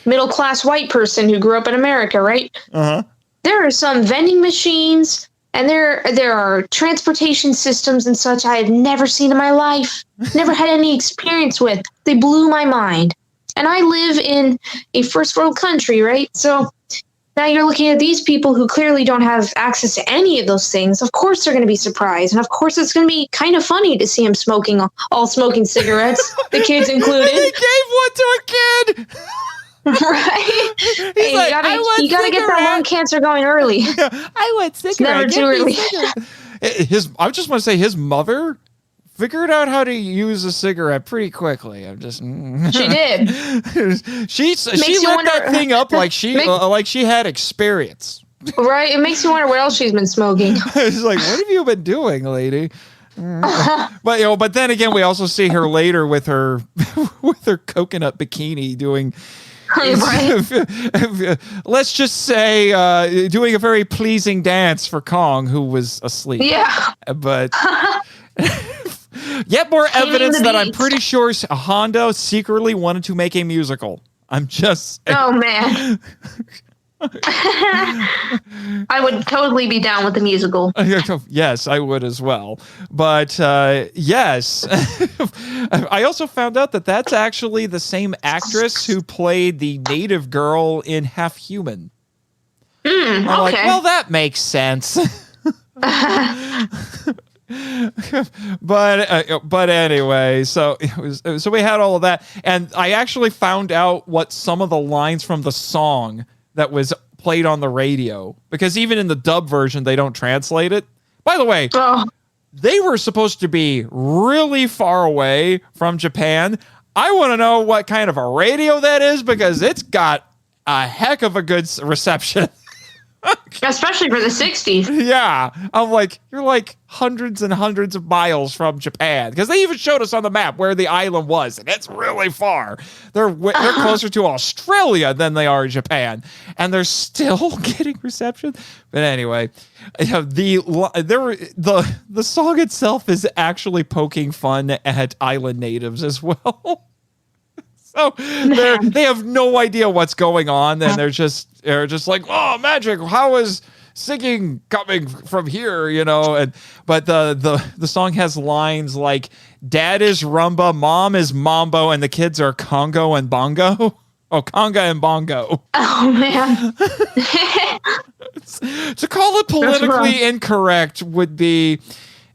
middle-class white person who grew up in America, right? Uh-huh. There are some vending machines and there are transportation systems and such I have never seen in my life, never had any experience with. They blew my mind. And I live in a first world country, right? So now you're looking at these people who clearly don't have access to any of those things. Of course they're going to be surprised. And of course it's going to be kind of funny to see him all smoking cigarettes, the kids included. He gave one to a kid! Right? Hey, like, you gotta get that lung cancer going early. I want cigarette. It's never too early. I just want to say his mother figured out how to use a cigarette pretty quickly. I'm just She did. she lit that thing up like she had experience. Right? It makes you wonder what else she's been smoking. It's like, what have you been doing, lady? But then again, we also see her later with her coconut bikini doing. Right. Let's just say doing a very pleasing dance for Kong, who was asleep. Yeah. But yet more evidence that I'm pretty sure Honda secretly wanted to make a musical. I'm just saying. Oh, man. I would totally be down with the musical. Yes, I would as well. But yes, I also found out that that's actually the same actress who played the native girl in Half Human. I'm like, well, that makes sense. But anyway, so we had all of that, and I actually found out what some of the lines from the song that was played on the radio, because even in the dub version, they don't translate it. By the way, they were supposed to be really far away from Japan. I want to know what kind of a radio that is, because it's got a heck of a good reception. Especially for the 60s. Yeah. I'm like, you're like hundreds and hundreds of miles from Japan. Because they even showed us on the map where the island was, and it's really far. They're closer to Australia than they are Japan. And they're still getting reception. But anyway, the song itself is actually poking fun at island natives as well. So they have no idea what's going on, and they're just like, oh, magic! How is singing coming from here? But the song has lines like, "Dad is rumba, mom is mambo, and the kids are Congo and bongo." Oh, conga and bongo. Oh man! To call it politically incorrect would be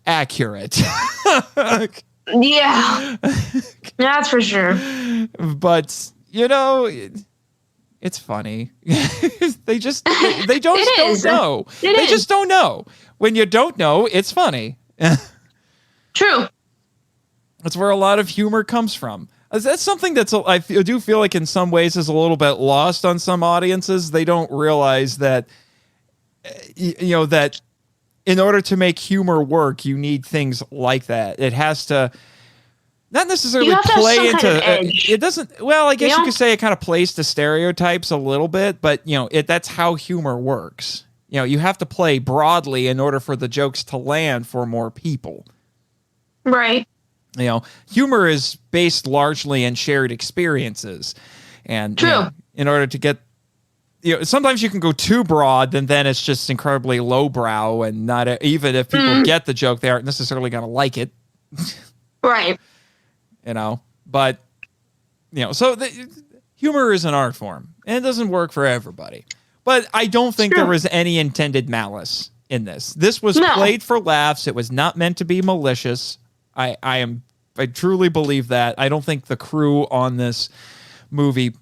accurate. Yeah, that's for sure. But it's funny. They just don't know. They just don't know. When you don't know, it's funny. True. That's where a lot of humor comes from. That's something I do feel like in some ways is a little bit lost on some audiences. They don't realize that that in order to make humor work, you need things like that. It has to not necessarily play into it doesn't. Well, I guess you could say it kind of plays to stereotypes a little bit, but that's how humor works. You have to play broadly in order for the jokes to land for more people. Right. Humor is based largely in shared experiences, and true. In order to get sometimes you can go too broad, and then it's just incredibly lowbrow, and not even if people get the joke, they aren't necessarily going to like it. Right. But so humor is an art form, and it doesn't work for everybody. But I don't think there was any intended malice in this. This was played for laughs. It was not meant to be malicious. I truly believe that. I don't think the crew on this movie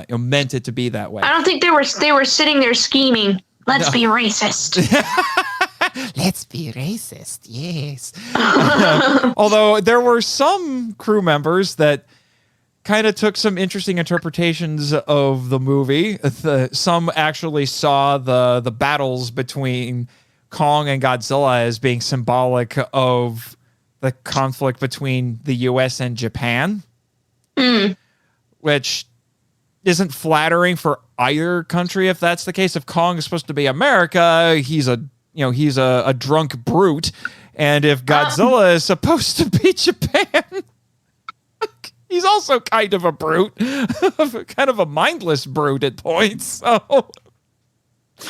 meant it to be that way. I don't think they were sitting there scheming. Let's be racist. let's be racist. Yes. Although there were some crew members that kind of took some interesting interpretations of the movie. Some actually saw the battles between Kong and Godzilla as being symbolic of the conflict between the US and Japan, which isn't flattering for either country if that's the case. If Kong is supposed to be America, he's a drunk brute, and if Godzilla is supposed to be Japan, he's also kind of a brute, kind of a mindless brute at points. So.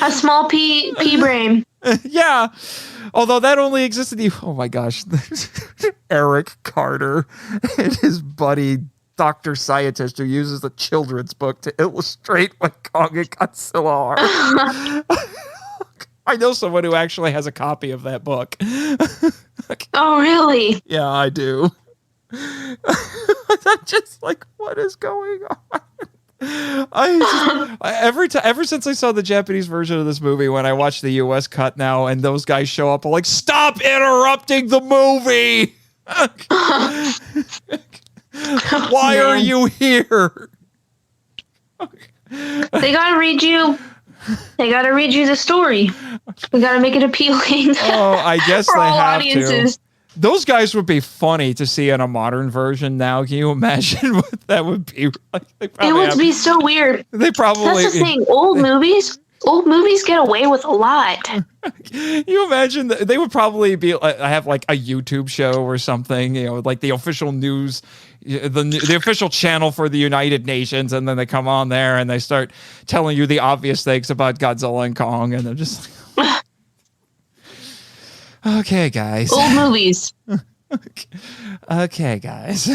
A small pea brain. Yeah. Although that only existed. Oh my gosh. Eric Carter and his buddy, Dr. Scientist, who uses the children's book to illustrate what Kong and Godzilla are. I know someone who actually has a copy of that book. Oh, really? Yeah, I do. I'm just like, what is going on? Ever since I saw the Japanese version of this movie, when I watch the US cut now and those guys show up, I'm like, stop interrupting the movie. Why are you here? They gotta read you the story. We gotta make it appealing. Oh, I guess for they all have audiences. to. Those guys would be funny to see in a modern version now. Can you imagine what that would be like? It would be so weird. They probably. That's the thing. Old movies get away with a lot. Can you imagine? They would probably be have like a YouTube show or something, like the official news, the official channel for the United Nations, and then they come on there and they start telling you the obvious things about Godzilla and Kong, and they're just like, okay, guys. Old movies. Okay, guys.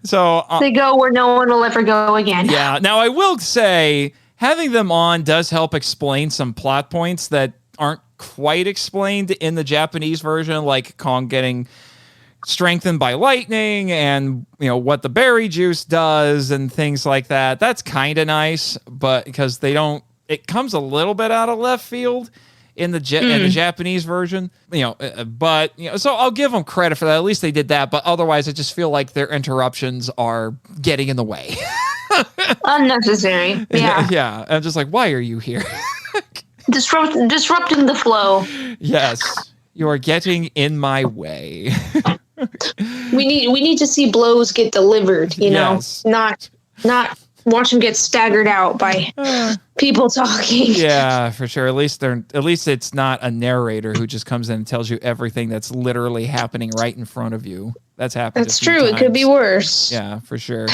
So they go where no one will ever go again. Yeah. Now, I will say having them on does help explain some plot points that aren't quite explained in the Japanese version, like Kong getting strengthened by lightning and, what the berry juice does and things like that. That's kind of nice, but because it comes a little bit out of left field in the Japanese version, but so I'll give them credit for that. At least they did that. But otherwise, I just feel like their interruptions are getting in the way. Unnecessary. Yeah. Yeah. I'm just like, why are you here? Disrupting the flow. Yes, you are getting in my way. We need to see blows get delivered. Yes. Not watch them get staggered out by people talking. Yeah, for sure. At least it's not a narrator who just comes in and tells you everything that's literally happening right in front of you. That's happened. That's true. It could be worse. Yeah, for sure.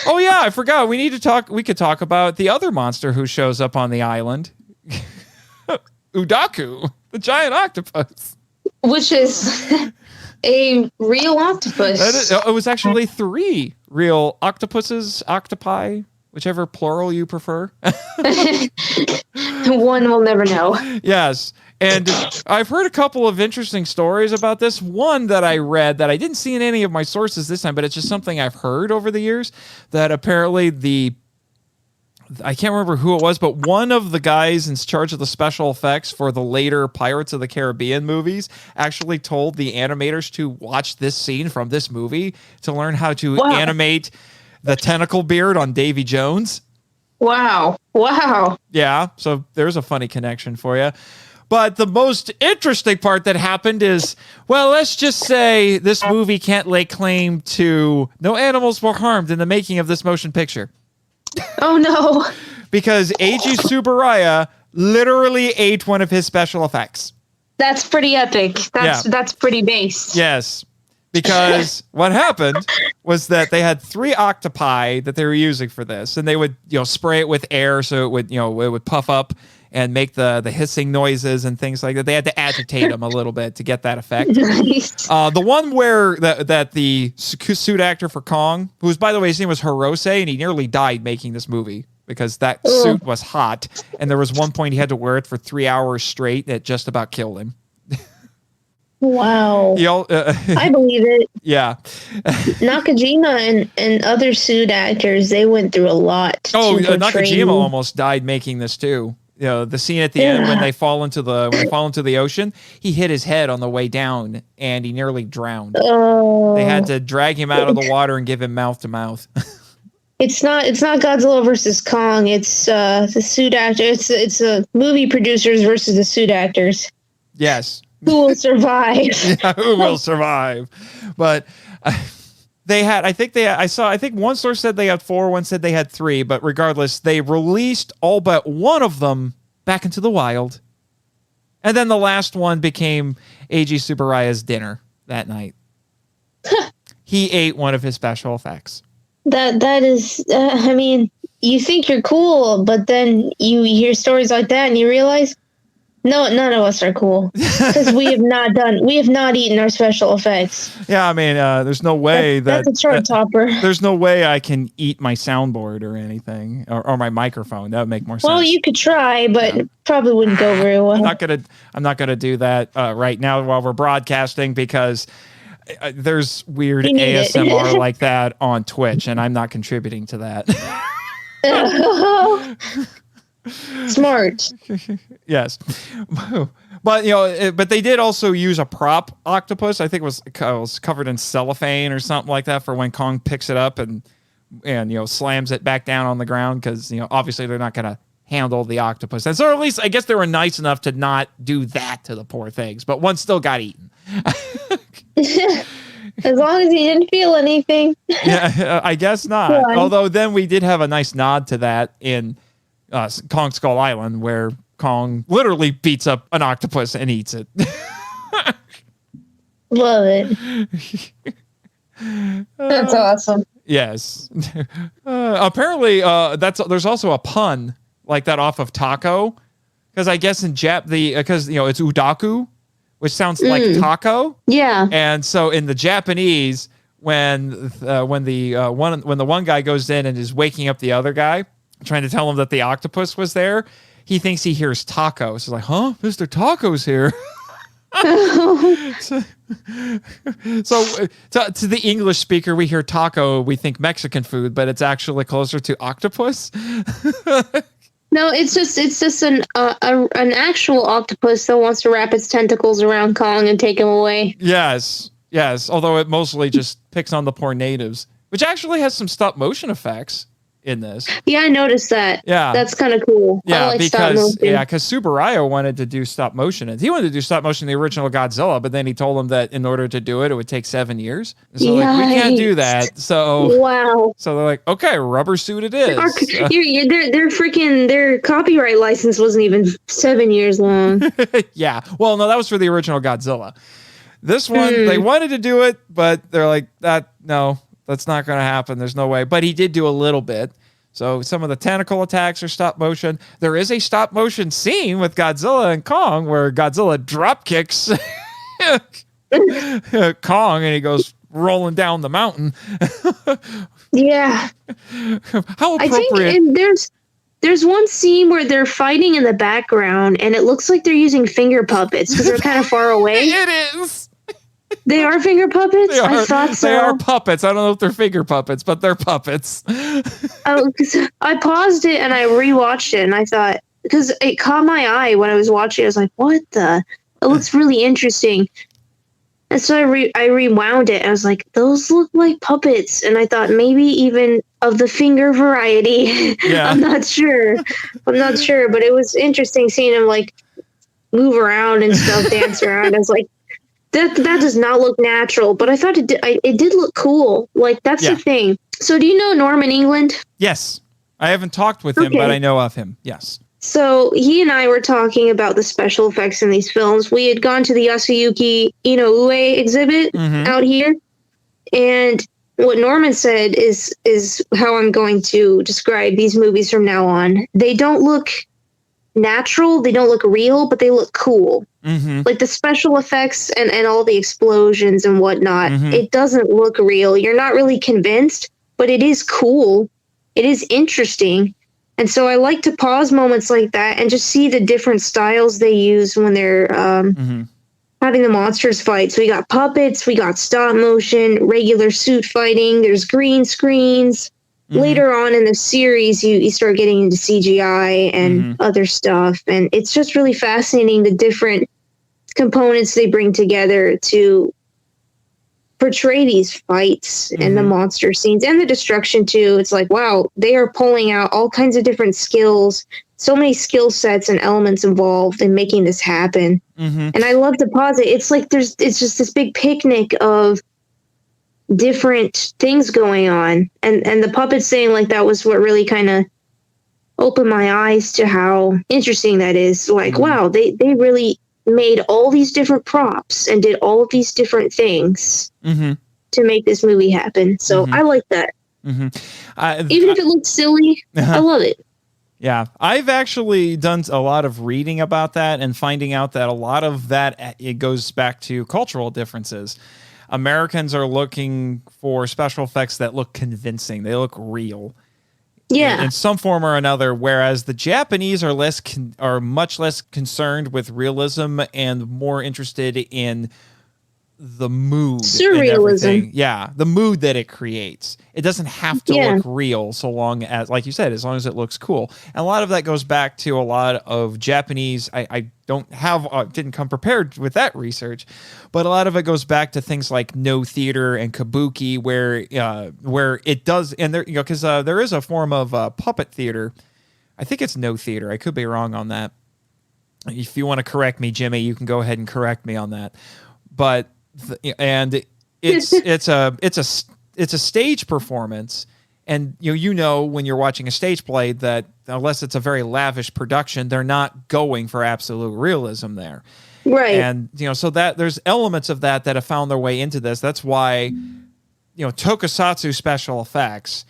Oh yeah, I forgot. We could talk about the other monster who shows up on the island. Udaku, the giant octopus. Which is a real octopus. It was actually 3 real octopi, whichever plural you prefer. One will never know. Yes. And I've heard a couple of interesting stories about this. One that I read that I didn't see in any of my sources this time, but it's just something I've heard over the years, that apparently I can't remember who it was, but one of the guys in charge of the special effects for the later Pirates of the Caribbean movies actually told the animators to watch this scene from this movie to learn how to animate the tentacle beard on Davy Jones. Wow. Yeah, so there's a funny connection for you. But the most interesting part that happened is, well, let's just say this movie can't lay claim to no animals were harmed in the making of this motion picture. Oh, no. Because Eiji Tsuburaya literally ate one of his special effects. That's pretty epic. That's pretty base. Yes. Because what happened was that they had 3 octopi that they were using for this, and they would, spray it with air so it would puff up and make the hissing noises and things like that. They had to agitate them a little bit to get that effect. Nice. The one where that the suit actor for Kong, who, by the way, his name was Hirose, and he nearly died making this movie because that suit was hot, and there was one point he had to wear it for 3 hours straight, and it just about killed him. Wow. I believe it. Yeah. Nakajima and other suit actors, they went through a lot. Oh, Nakajima almost died making this too. the scene at the end when they fall into the ocean. He hit his head on the way down, and he nearly drowned. They had to drag him out of the water and give him mouth to mouth. It's not Godzilla versus Kong. It's the suit actor. It's movie producers versus the suit actors. Yes. Who will survive? Yeah, who will survive? But they had, I think one source said they had 4, one said they had 3, but regardless, they released all but one of them back into the wild. And then the last one became Eiji Tsuburaya's dinner that night. He ate one of his special effects. That is, I mean, you think you're cool, but then you hear stories like that and you realize, no, none of us are cool because we have not eaten our special effects. Yeah, I mean, there's no way that's a chart topper. There's no way I can eat my soundboard or anything, or my microphone. That would make more sense. Well, you could try, but it probably wouldn't go very well. I'm not gonna do that right now while we're broadcasting because there's weird ASMR like that on Twitch, and I'm not contributing to that. Smart. Yes. But but they did also use a prop octopus. I think it was covered in cellophane or something like that for when Kong picks it up and slams it back down on the ground because obviously they're not gonna handle the octopus. And so at least I guess they were nice enough to not do that to the poor things, but one still got eaten. As long as he didn't feel anything. Yeah, I guess not. Yeah. Although then we did have a nice nod to that in Kong Skull Island, where Kong literally beats up an octopus and eats it. Love it. That's awesome. Yes. Apparently, there's also a pun like that off of taco, because I guess in because it's udaku, which sounds like taco. Yeah. And so in the Japanese, when the one guy goes in and is waking up the other guy, trying to tell him that the octopus was there, he thinks he hears taco. So like, huh? Mr. Taco's here. so to the English speaker, we hear taco, we think Mexican food, but it's actually closer to octopus. No, it's just an actual octopus that wants to wrap its tentacles around Kong and take him away. Yes. Although it mostly just picks on the poor natives, which actually has some stop motion effects in this. Yeah, I noticed that. Yeah, that's kind of cool. Yeah, because Tsuburaya wanted to do stop motion, and he wanted to do stop motion in the original Godzilla, but then he told him that in order to do it would take 7 years. So we can't do that. So wow. So they're like, okay, rubber suit it is. Their copyright license wasn't even 7 years long. Yeah. Well, no, that was for the original Godzilla. This one, they wanted to do it, but they're like, no. That's not going to happen. There's no way. But he did do a little bit. So some of the tentacle attacks are stop motion. There is a stop motion scene with Godzilla and Kong where Godzilla drop kicks Kong and he goes rolling down the mountain. Yeah. How appropriate. I think there's one scene where they're fighting in the background and it looks like they're using finger puppets because they're kind of far away. It is. They are finger puppets? I thought so. They are puppets. I don't know if they're finger puppets, but they're puppets. I paused it and I rewatched it and I thought, because it caught my eye when I was watching it, I was like, what the? It looks really interesting. And so I rewound it and I was like, those look like puppets. And I thought maybe even of the finger variety. Yeah. I'm not sure, but it was interesting seeing him like move around and stuff, dance around. I was like, That does not look natural, but I thought it did look cool. Like, that's the thing. So do you know Norman England? Yes. I haven't talked with him, but I know of him. Yes. So he and I were talking about the special effects in these films. We had gone to the Yasuyuki Inoue exhibit out here. And what Norman said is how I'm going to describe these movies from now on. They don't look natural, they don't look real, but they look cool. Like the special effects and all the explosions and whatnot, it doesn't look real. You're not really convinced, but it is cool. It is interesting. And so I like to pause moments like that and just see the different styles they use when they're having the monsters fight. So we got puppets, we got stop motion, regular suit fighting, there's green screens. later on in the series, you start getting into CGI and other stuff. And it's just really fascinating, the different components they bring together to portray these fights and the monster scenes and the destruction too. It's like, wow, they are pulling out all kinds of different skills, so many skill sets and elements involved in making this happen. And I love to pause it. It's like it's just this big picnic of different things going on, and the puppet saying like that was what really kind of opened my eyes to how interesting that is. Like, wow, they really made all these different props and did all of these different things to make this movie happen. So I like that. Even if it looks silly, I love it. Yeah, I've actually done a lot of reading about that and finding out that a lot of that, it goes back to cultural differences. Americans are looking for special effects that look convincing. They look real. Yeah. In some form or another, whereas the Japanese are much less concerned with realism and more interested in the mood. Surrealism. Yeah, the mood that it creates. It doesn't have to look real so long as, like you said, as long as it looks cool. And a lot of that goes back to a lot of Japanese, I didn't come prepared with that research, but a lot of it goes back to things like no theater and kabuki, where it does, and there, because there is a form of puppet theater. I think it's no theater. I could be wrong on that. If you want to correct me, Jimmy, you can go ahead and correct me on that. But it's a stage performance, and you know when you're watching a stage play that unless it's a very lavish production, they're not going for absolute realism there. Right. And so that there's elements of that have found their way into this. That's why tokusatsu special effects,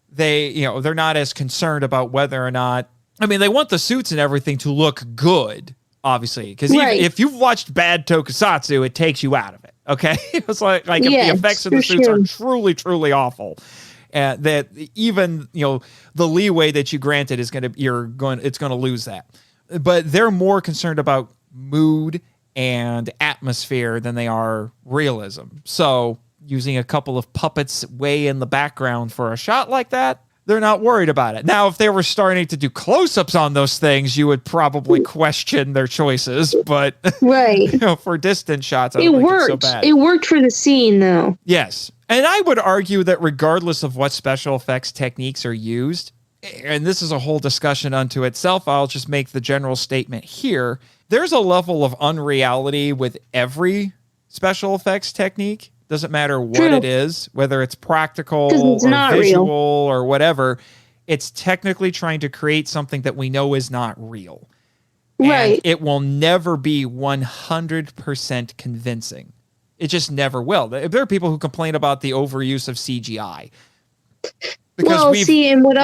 they're not as concerned about whether or not, I mean, they want the suits and everything to look good, obviously, because if you've watched bad tokusatsu, it takes you out of it. Okay, it's like if the effects of the suits are truly, truly awful, that even the leeway that you granted is going to lose that. But they're more concerned about mood and atmosphere than they are realism. So using a couple of puppets way in the background for a shot like that, they're not worried about it. Now, if they were starting to do close-ups on those things, you would probably question their choices. But for distant shots, I don't think it's so bad. It worked for the scene, though. Yes. And I would argue that regardless of what special effects techniques are used, and this is a whole discussion unto itself, I'll just make the general statement here. There's a level of unreality with every special effects technique. Doesn't matter what it is, whether it's practical or visual or whatever. It's technically trying to create something that we know is not real. Right. And it will never be 100% convincing. It just never will. There are people who complain about the overuse of CGI. And what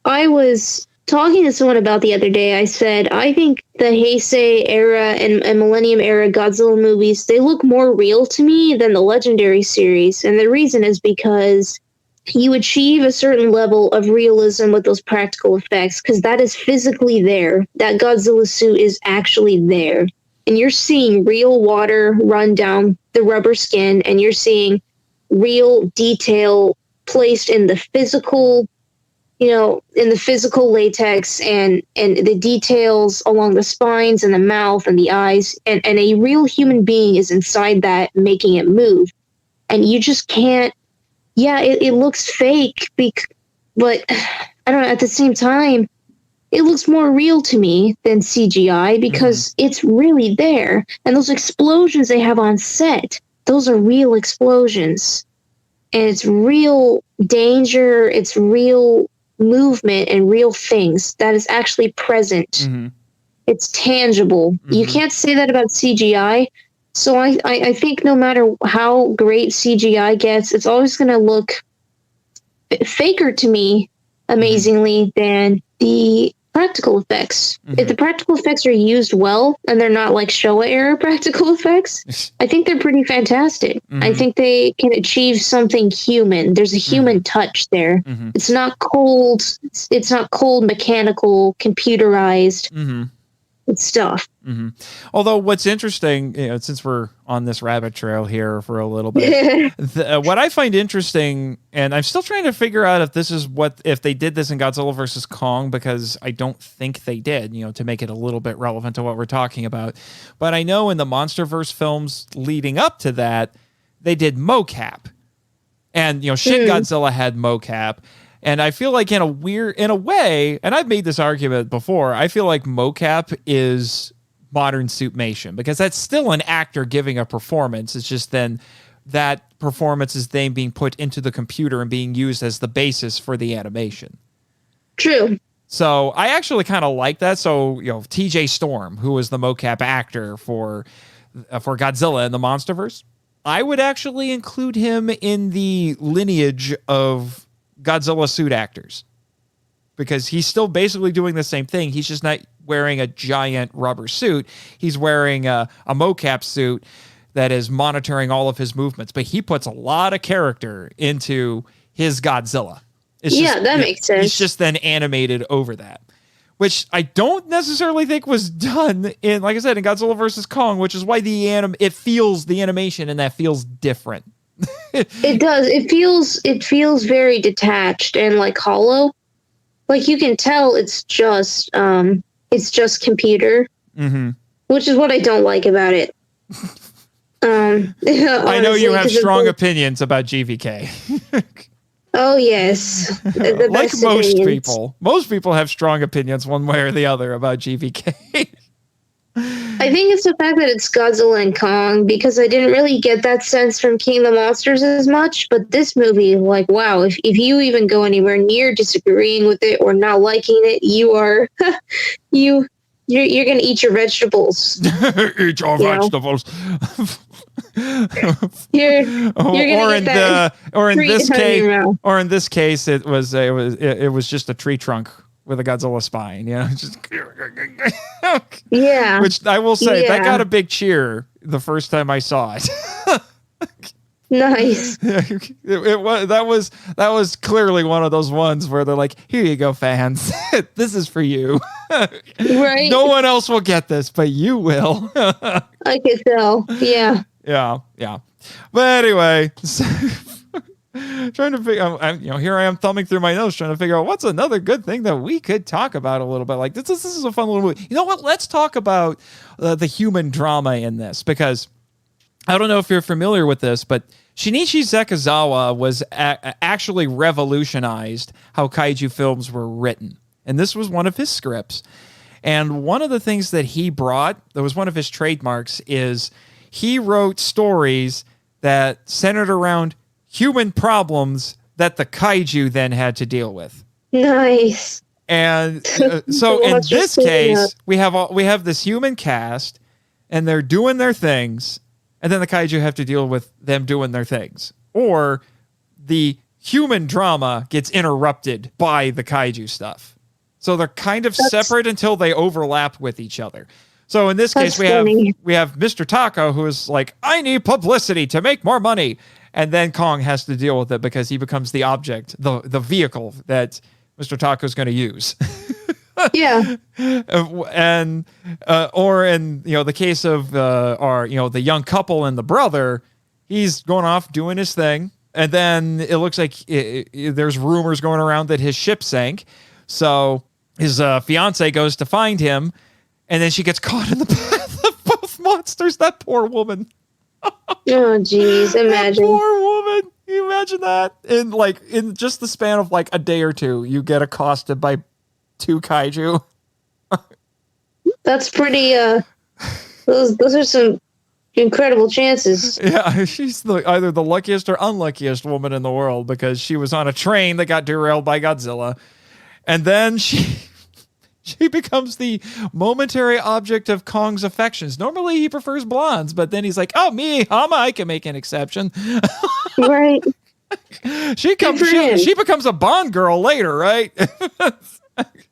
I was talking to someone about the other day, I said, I think the Heisei era and Millennium era Godzilla movies, they look more real to me than the Legendary series. And the reason is because you achieve a certain level of realism with those practical effects, because that is physically there. That Godzilla suit is actually there. And you're seeing real water run down the rubber skin, and you're seeing real detail placed in the physical latex and the details along the spines and the mouth and the eyes, and a real human being is inside that making it move. And you just can't, it looks fake, but I don't know, at the same time, it looks more real to me than CGI because it's really there. And those explosions they have on set, those are real explosions. And it's real danger, it's real movement and real things that is actually present. It's tangible. You can't say that about CGI. So I think no matter how great CGI gets, it's always going to look faker to me, amazingly, than the practical effects. If the practical effects are used well and they're not like Showa era practical effects, I think they're pretty fantastic. I think they can achieve something human. There's a human touch there. It's not cold. It's not cold, mechanical, computerized. stuff. Mm-hmm. Although what's interesting, since we're on this rabbit trail here for a little bit, what I find interesting, and I'm still trying to figure out if they did this in Godzilla versus Kong, because I don't think they did, to make it a little bit relevant to what we're talking about. But I know in the MonsterVerse films leading up to that, they did mocap. And, Shin Godzilla had mocap. And I feel like in a way, and I've made this argument before, I feel like mocap is modern suitmation, because that's still an actor giving a performance. It's just then that performance is then being put into the computer and being used as the basis for the animation. True. So I actually kind of like that. So, TJ Storm, who was the mocap actor for Godzilla in the MonsterVerse, I would actually include him in the lineage of Godzilla suit actors, because he's still basically doing the same thing. He's just not wearing a giant rubber suit. He's wearing a mocap suit that is monitoring all of his movements, but he puts a lot of character into his Godzilla. That makes sense. He's just then animated over that, which I don't necessarily think was done in, like I said, in Godzilla versus Kong, which is why the animation in that feels different. It does. It feels very detached and like hollow. Like you can tell it's just computer, which is what I don't like about it. Honestly, I know you have strong opinions about GVK. Oh yes, the like best most opinions. people. Most people have strong opinions one way or the other about GVK. I think it's the fact that it's Godzilla and Kong, because I didn't really get that sense from King of the Monsters as much. But this movie, like, wow, if you even go anywhere near disagreeing with it or not liking it, you are you're gonna eat your vegetables. Eat your vegetables. You're gonna get that in this case, it was just a tree trunk with a Godzilla spine, just yeah. Which I will say that got a big cheer the first time I saw it. Nice. That was clearly one of those ones where they're like, "Here you go, fans. This is for you. Right? No one else will get this, but you will." I could tell. Yeah. Yeah. But anyway. Trying to figure, here I am thumbing through my notes, trying to figure out what's another good thing that we could talk about a little bit. Like this is a fun little movie. You know what? Let's talk about the human drama in this, because I don't know if you're familiar with this, but Shinichi Sekizawa was actually revolutionized how kaiju films were written, and this was one of his scripts. And one of the things that he brought, that was one of his trademarks, is he wrote stories that centered around human problems that the kaiju then had to deal with. Nice. And so in this case, we have this human cast, and they're doing their things, and then the kaiju have to deal with them doing their things. Or the human drama gets interrupted by the kaiju stuff. So they're kind of separate until they overlap with each other. So in this case, we have Mr. Taco, who is like, I need publicity to make more money. And then Kong has to deal with it because he becomes the object, the vehicle that Mr. Taco is going to use. Yeah. And or in the case of the young couple and the brother, he's going off doing his thing, and then it looks like there's rumors going around that his ship sank. So his fiance goes to find him, and then she gets caught in the path of both monsters. That poor woman. Oh, geez, imagine. That poor woman. Can you imagine that? In just the span of like a day or two, you get accosted by two kaiju. That's pretty, those are some incredible chances. Yeah, she's either the luckiest or unluckiest woman in the world, because she was on a train that got derailed by Godzilla. And then she becomes the momentary object of Kong's affections. Normally he prefers blondes, but then he's like, oh, me, Hama, I can make an exception. Right. She becomes a Bond girl later, right?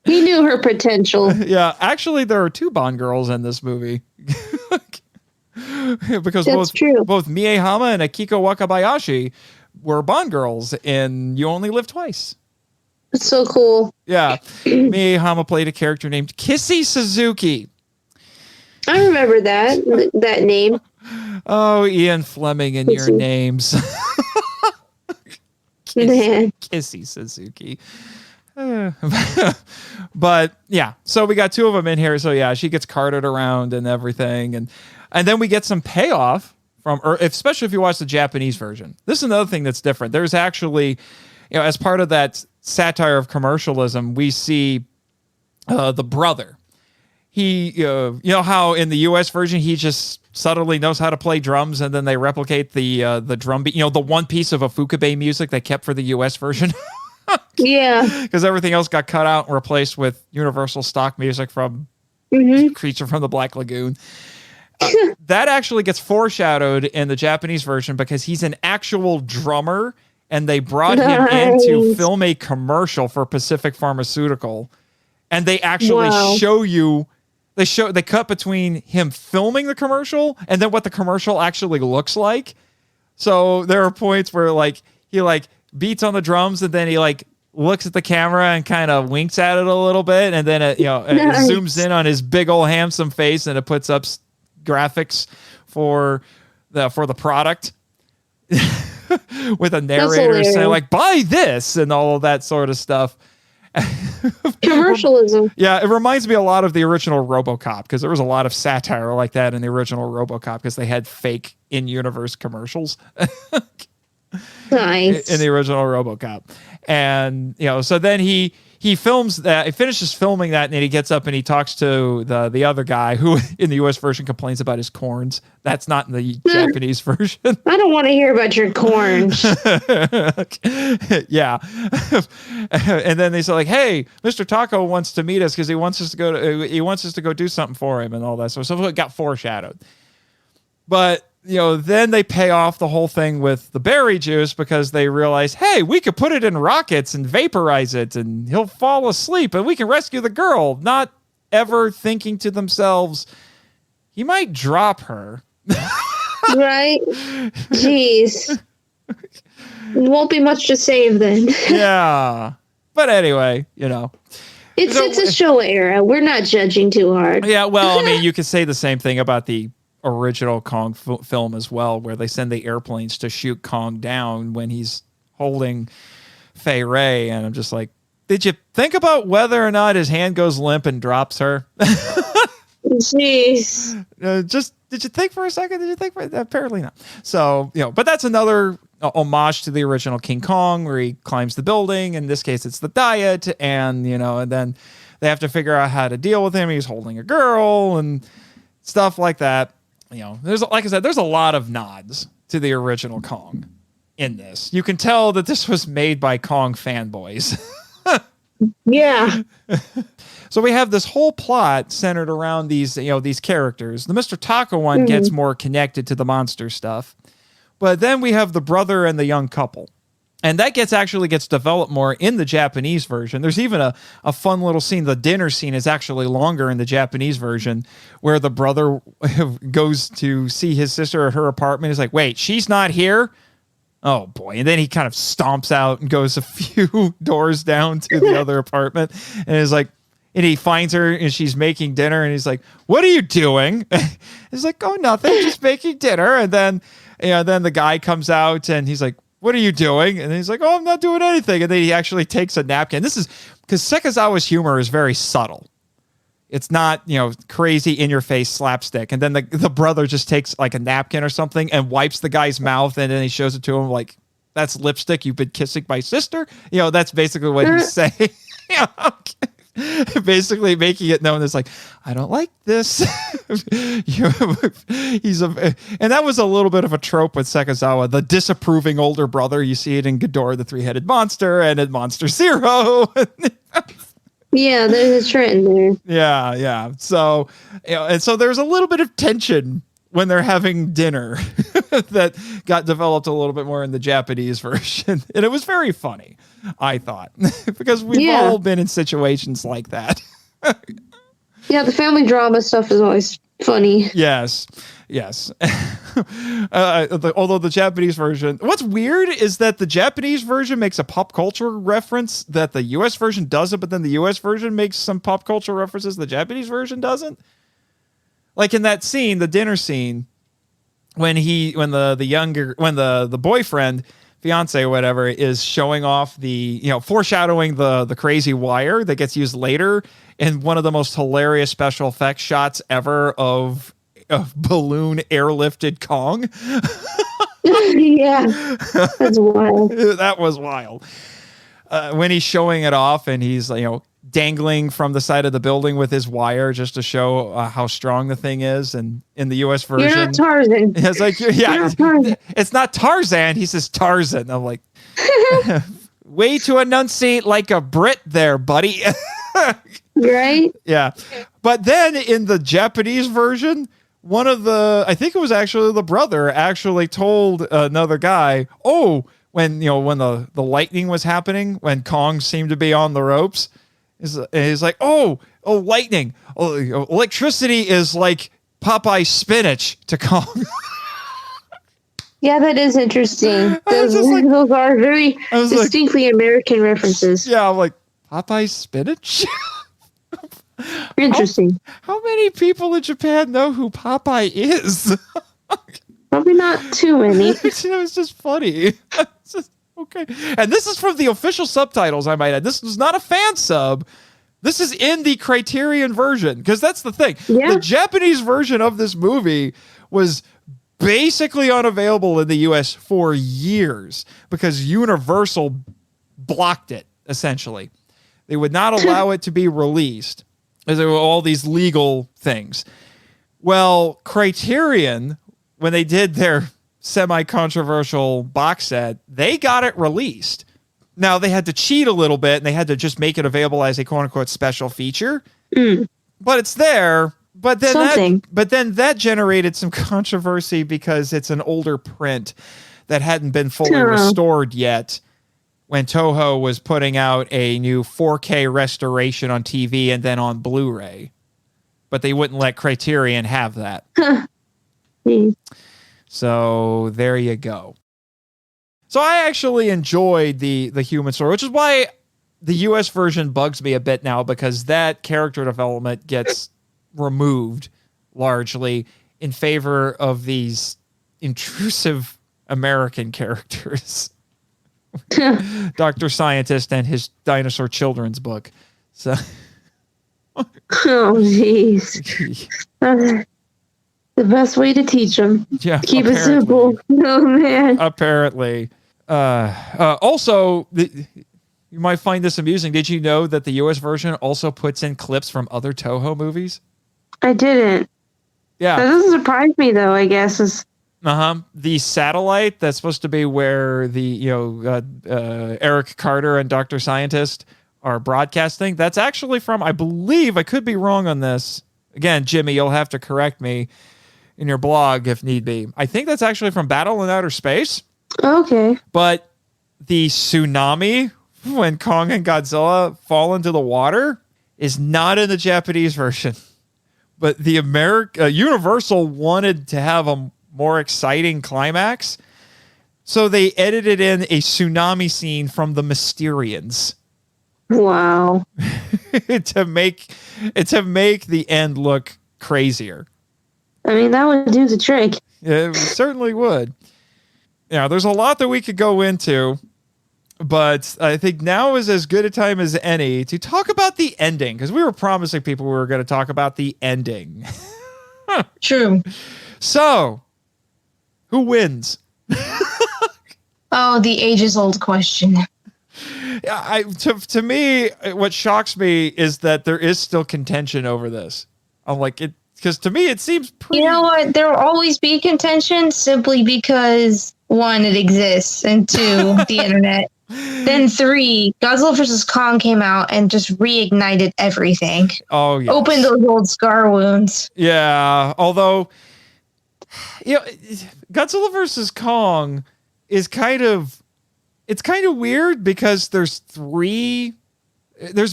He knew her potential. Yeah, actually, there are two Bond girls in this movie. Because both Mie Hama and Akiko Wakabayashi were Bond girls in You Only Live Twice. It's so cool. Yeah. Mie Hama played a character named Kissy Suzuki. I remember that name. Oh, Ian Fleming and your names. Man. Kissy Suzuki. But yeah, so we got two of them in here. So yeah, she gets carted around and everything. And then we get some payoff from, or especially if you watch the Japanese version. This is another thing that's different. There's actually, as part of that satire of commercialism, we see the brother. He, you know how in the U.S. version, he just subtly knows how to play drums, and then they replicate the drum beat, the one piece of a Fukabe music they kept for the U.S. version. Yeah. Because everything else got cut out and replaced with universal stock music from Creature from the Black Lagoon. That actually gets foreshadowed in the Japanese version because he's an actual drummer, and they brought him in to film a commercial for Pacific Pharmaceutical, and they actually show you. They cut between him filming the commercial and then what the commercial actually looks like. So there are points where he beats on the drums, and then he looks at the camera and kind of winks at it a little bit, and then it zooms in on his big old handsome face, and it puts up graphics for the product with a narrator saying buy this and all of that sort of stuff. Commercialism. Yeah, it reminds me a lot of the original RoboCop, because there was a lot of satire like that in the original RoboCop, because they had fake in-universe commercials. Nice. In the original RoboCop. And so then he films that, he finishes filming that, and then he gets up and he talks to the other guy who in the US version complains about his corns. That's not in the Japanese version. I don't want to hear about your corns. Yeah. And then they say hey, Mr. Taco wants to meet us because he wants us to go do something for him and all that. So it got foreshadowed. But then they pay off the whole thing with the berry juice because they realize, hey, we could put it in rockets and vaporize it and he'll fall asleep and we can rescue the girl, not ever thinking to themselves, he might drop her. Right? Jeez. Won't be much to save then. Yeah. But anyway, It's a show era. We're not judging too hard. Yeah, well, I mean, you could say the same thing about the original Kong film as well, where they send the airplanes to shoot Kong down when he's holding Fei Ray, and I'm just like, did you think about whether or not his hand goes limp and drops her? Jeez. Did you think for a second? Apparently not. So, but that's another homage to the original King Kong, where he climbs the building. In this case, it's the diet, and and then they have to figure out how to deal with him. He's holding a girl and stuff like that. There's, like I said, there's a lot of nods to the original Kong in this. You can tell that this was made by Kong fanboys. Yeah. So we have this whole plot centered around these characters. The Mr. Taco one gets more connected to the monster stuff. But then we have the brother and the young couple. And that actually gets developed more in the Japanese version. There's even a fun little scene. The dinner scene is actually longer in the Japanese version, where the brother goes to see his sister at her apartment. He's like, wait, she's not here? Oh, boy. And then he kind of stomps out and goes a few doors down to the other apartment. And is like, and he finds her and she's making dinner. And he's like, what are you doing? He's like, oh, nothing, just making dinner. And then, then the guy comes out and he's like, what are you doing? And he's like, oh, I'm not doing anything. And then he actually takes a napkin. This is because Sekizawa's humor is very subtle. It's not, crazy in your face slapstick. And then the brother just takes a napkin or something and wipes the guy's mouth. And then he shows it to him like, that's lipstick. You've been kissing my sister. That's basically what he's saying. Basically making it known as like, I don't like this. And that was a little bit of a trope with Sekizawa, the disapproving older brother. You see it in Ghidorah, the three-headed monster, and in Monster Zero. Yeah, there's a trend there. Yeah. So, and so there's a little bit of tension when they're having dinner that got developed a little bit more in the Japanese version. And it was very funny, I thought, because we've all been in situations like that. Yeah, the family drama stuff is always funny. Yes. Although the Japanese version, what's weird is that the Japanese version makes a pop culture reference that the US version doesn't, but then the US version makes some pop culture references the Japanese version doesn't. Like in that scene, the dinner scene, when the boyfriend, fiance or whatever, is showing off foreshadowing the crazy wire that gets used later in one of the most hilarious special effects shots ever of balloon airlifted Kong. Yeah, that's wild. That was wild. When he's showing it off and he's dangling from the side of the building with his wire just to show how strong the thing is. And in the US version, you're not Tarzan. It's like, it's not Tarzan. He says Tarzan. I'm like, way to enunciate like a Brit there, buddy. Right? Yeah. But then in the Japanese version, I think it was actually the brother actually told another guy, when the lightning was happening, when Kong seemed to be on the ropes, he's like, lightning. Electricity is like Popeye spinach to Kong. Yeah, that is interesting. Those are very distinctly American references. Yeah, I'm like, Popeye spinach? Interesting. How many people in Japan know who Popeye is? Probably not too many. It's just funny. It's just, okay. And this is from the official subtitles, I might add. This is not a fan sub. This is in the Criterion version, because that's the thing. Yeah. The Japanese version of this movie was basically unavailable in the US for years because Universal blocked it, essentially. They would not allow it to be released, as there were all these legal things. Well, Criterion, when they did their semi-controversial box set, they got it released. Now, they had to cheat a little bit, and they had to just make it available as a quote-unquote special feature. But it's there. But then that generated some controversy because it's an older print that hadn't been fully restored yet, when Toho was putting out a new 4K restoration on TV and then on Blu-ray. But they wouldn't let Criterion have that. So there you go. So I actually enjoyed the human story, which is why the US version bugs me a bit now, because that character development gets removed largely in favor of these intrusive American characters. Dr. Scientist and his dinosaur children's book. So oh, jeez. The best way to teach them. Yeah, keep it simple. Oh, man. Apparently. Also, you might find this amusing. Did you know that the US version also puts in clips from other Toho movies? I didn't. Yeah. That doesn't surprise me, though, I guess. The satellite that's supposed to be where the Eric Carter and Dr. Scientist are broadcasting, that's actually from, I believe, I could be wrong on this. Again, Jimmy, you'll have to correct me in your blog if need be. I think that's actually from Battle in Outer Space. Okay. But the tsunami when Kong and Godzilla fall into the water is not in the Japanese version. But the Universal wanted to have a more exciting climax, so they edited in a tsunami scene from the Mysterians. Wow. to make the end look crazier. I mean, that would do the trick. It certainly would. Yeah, there's a lot that we could go into, but I think now is as good a time as any to talk about the ending, because we were promising people we were going to talk about the ending. True. So, who wins? Oh, the ages-old question. Yeah, to me, what shocks me is that there is still contention over this. I'm like, because to me, it seems pretty... You know what? There will always be contention simply because, one, it exists, and two, the internet. Then three, Godzilla vs. Kong came out and just reignited everything. Oh, yes. Opened those old scar wounds. Yeah, although, Godzilla vs. Kong is kind of weird because there's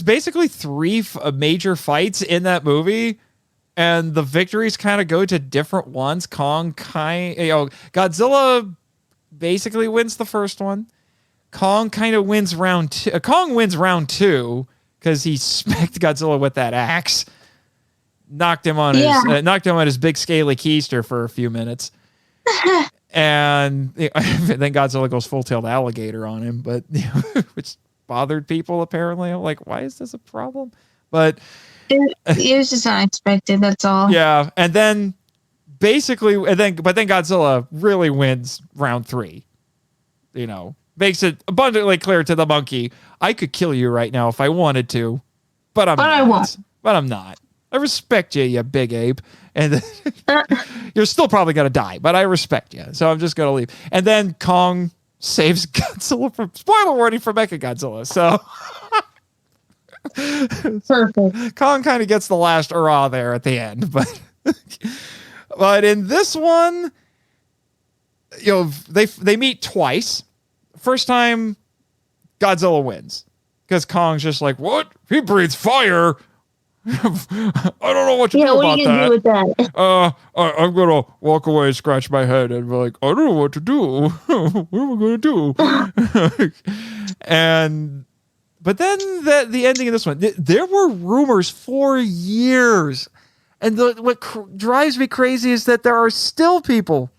basically three major fights in that movie, and the victories kind of go to different ones. Godzilla basically wins the first one. Kong kind of wins round two. Kong wins round two because he smacked Godzilla with that axe. knocked him on his big scaly keister for a few minutes. And then Godzilla goes full-tailed alligator on him, but which bothered people apparently. I'm like, why is this a problem? But it was just unexpected. That's all. Yeah, and then basically, but then Godzilla really wins round 3. Makes it abundantly clear to the monkey, I could kill you right now if I wanted to, but I won't. But I'm not. I respect you, you big ape. And you're still probably going to die, but I respect you. So I'm just going to leave. And then Kong saves Godzilla from, spoiler warning for Mechagodzilla. So perfect. Kong kind of gets the last hurrah there at the end. But in this one, they meet twice. First time, Godzilla wins. Because Kong's just like, what? He breathes fire? I don't know what to do about that. Yeah, what are you going to do with that? I'm going to walk away and scratch my head and be like, I don't know what to do. What am I going to do? But then the ending of this one, there were rumors for years. And what drives me crazy is that there are still people.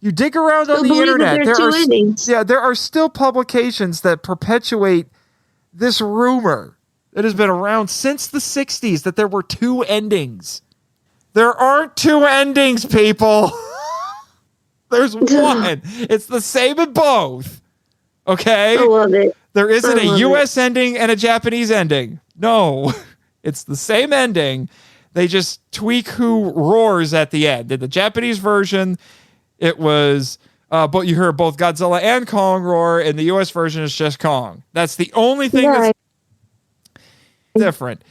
You dig around on the internet. There are still publications that perpetuate this rumor. It has been around since the 60s that there were 2 endings. There aren't 2 endings, people. There's one. It's the same in both. Okay? I love it. There isn't a U.S. ending and a Japanese ending. No. It's the same ending. They just tweak who roars at the end. In the Japanese version, it was... but you heard both Godzilla and Kong roar. In the U.S. version, it's just Kong. That's the only thing that's different.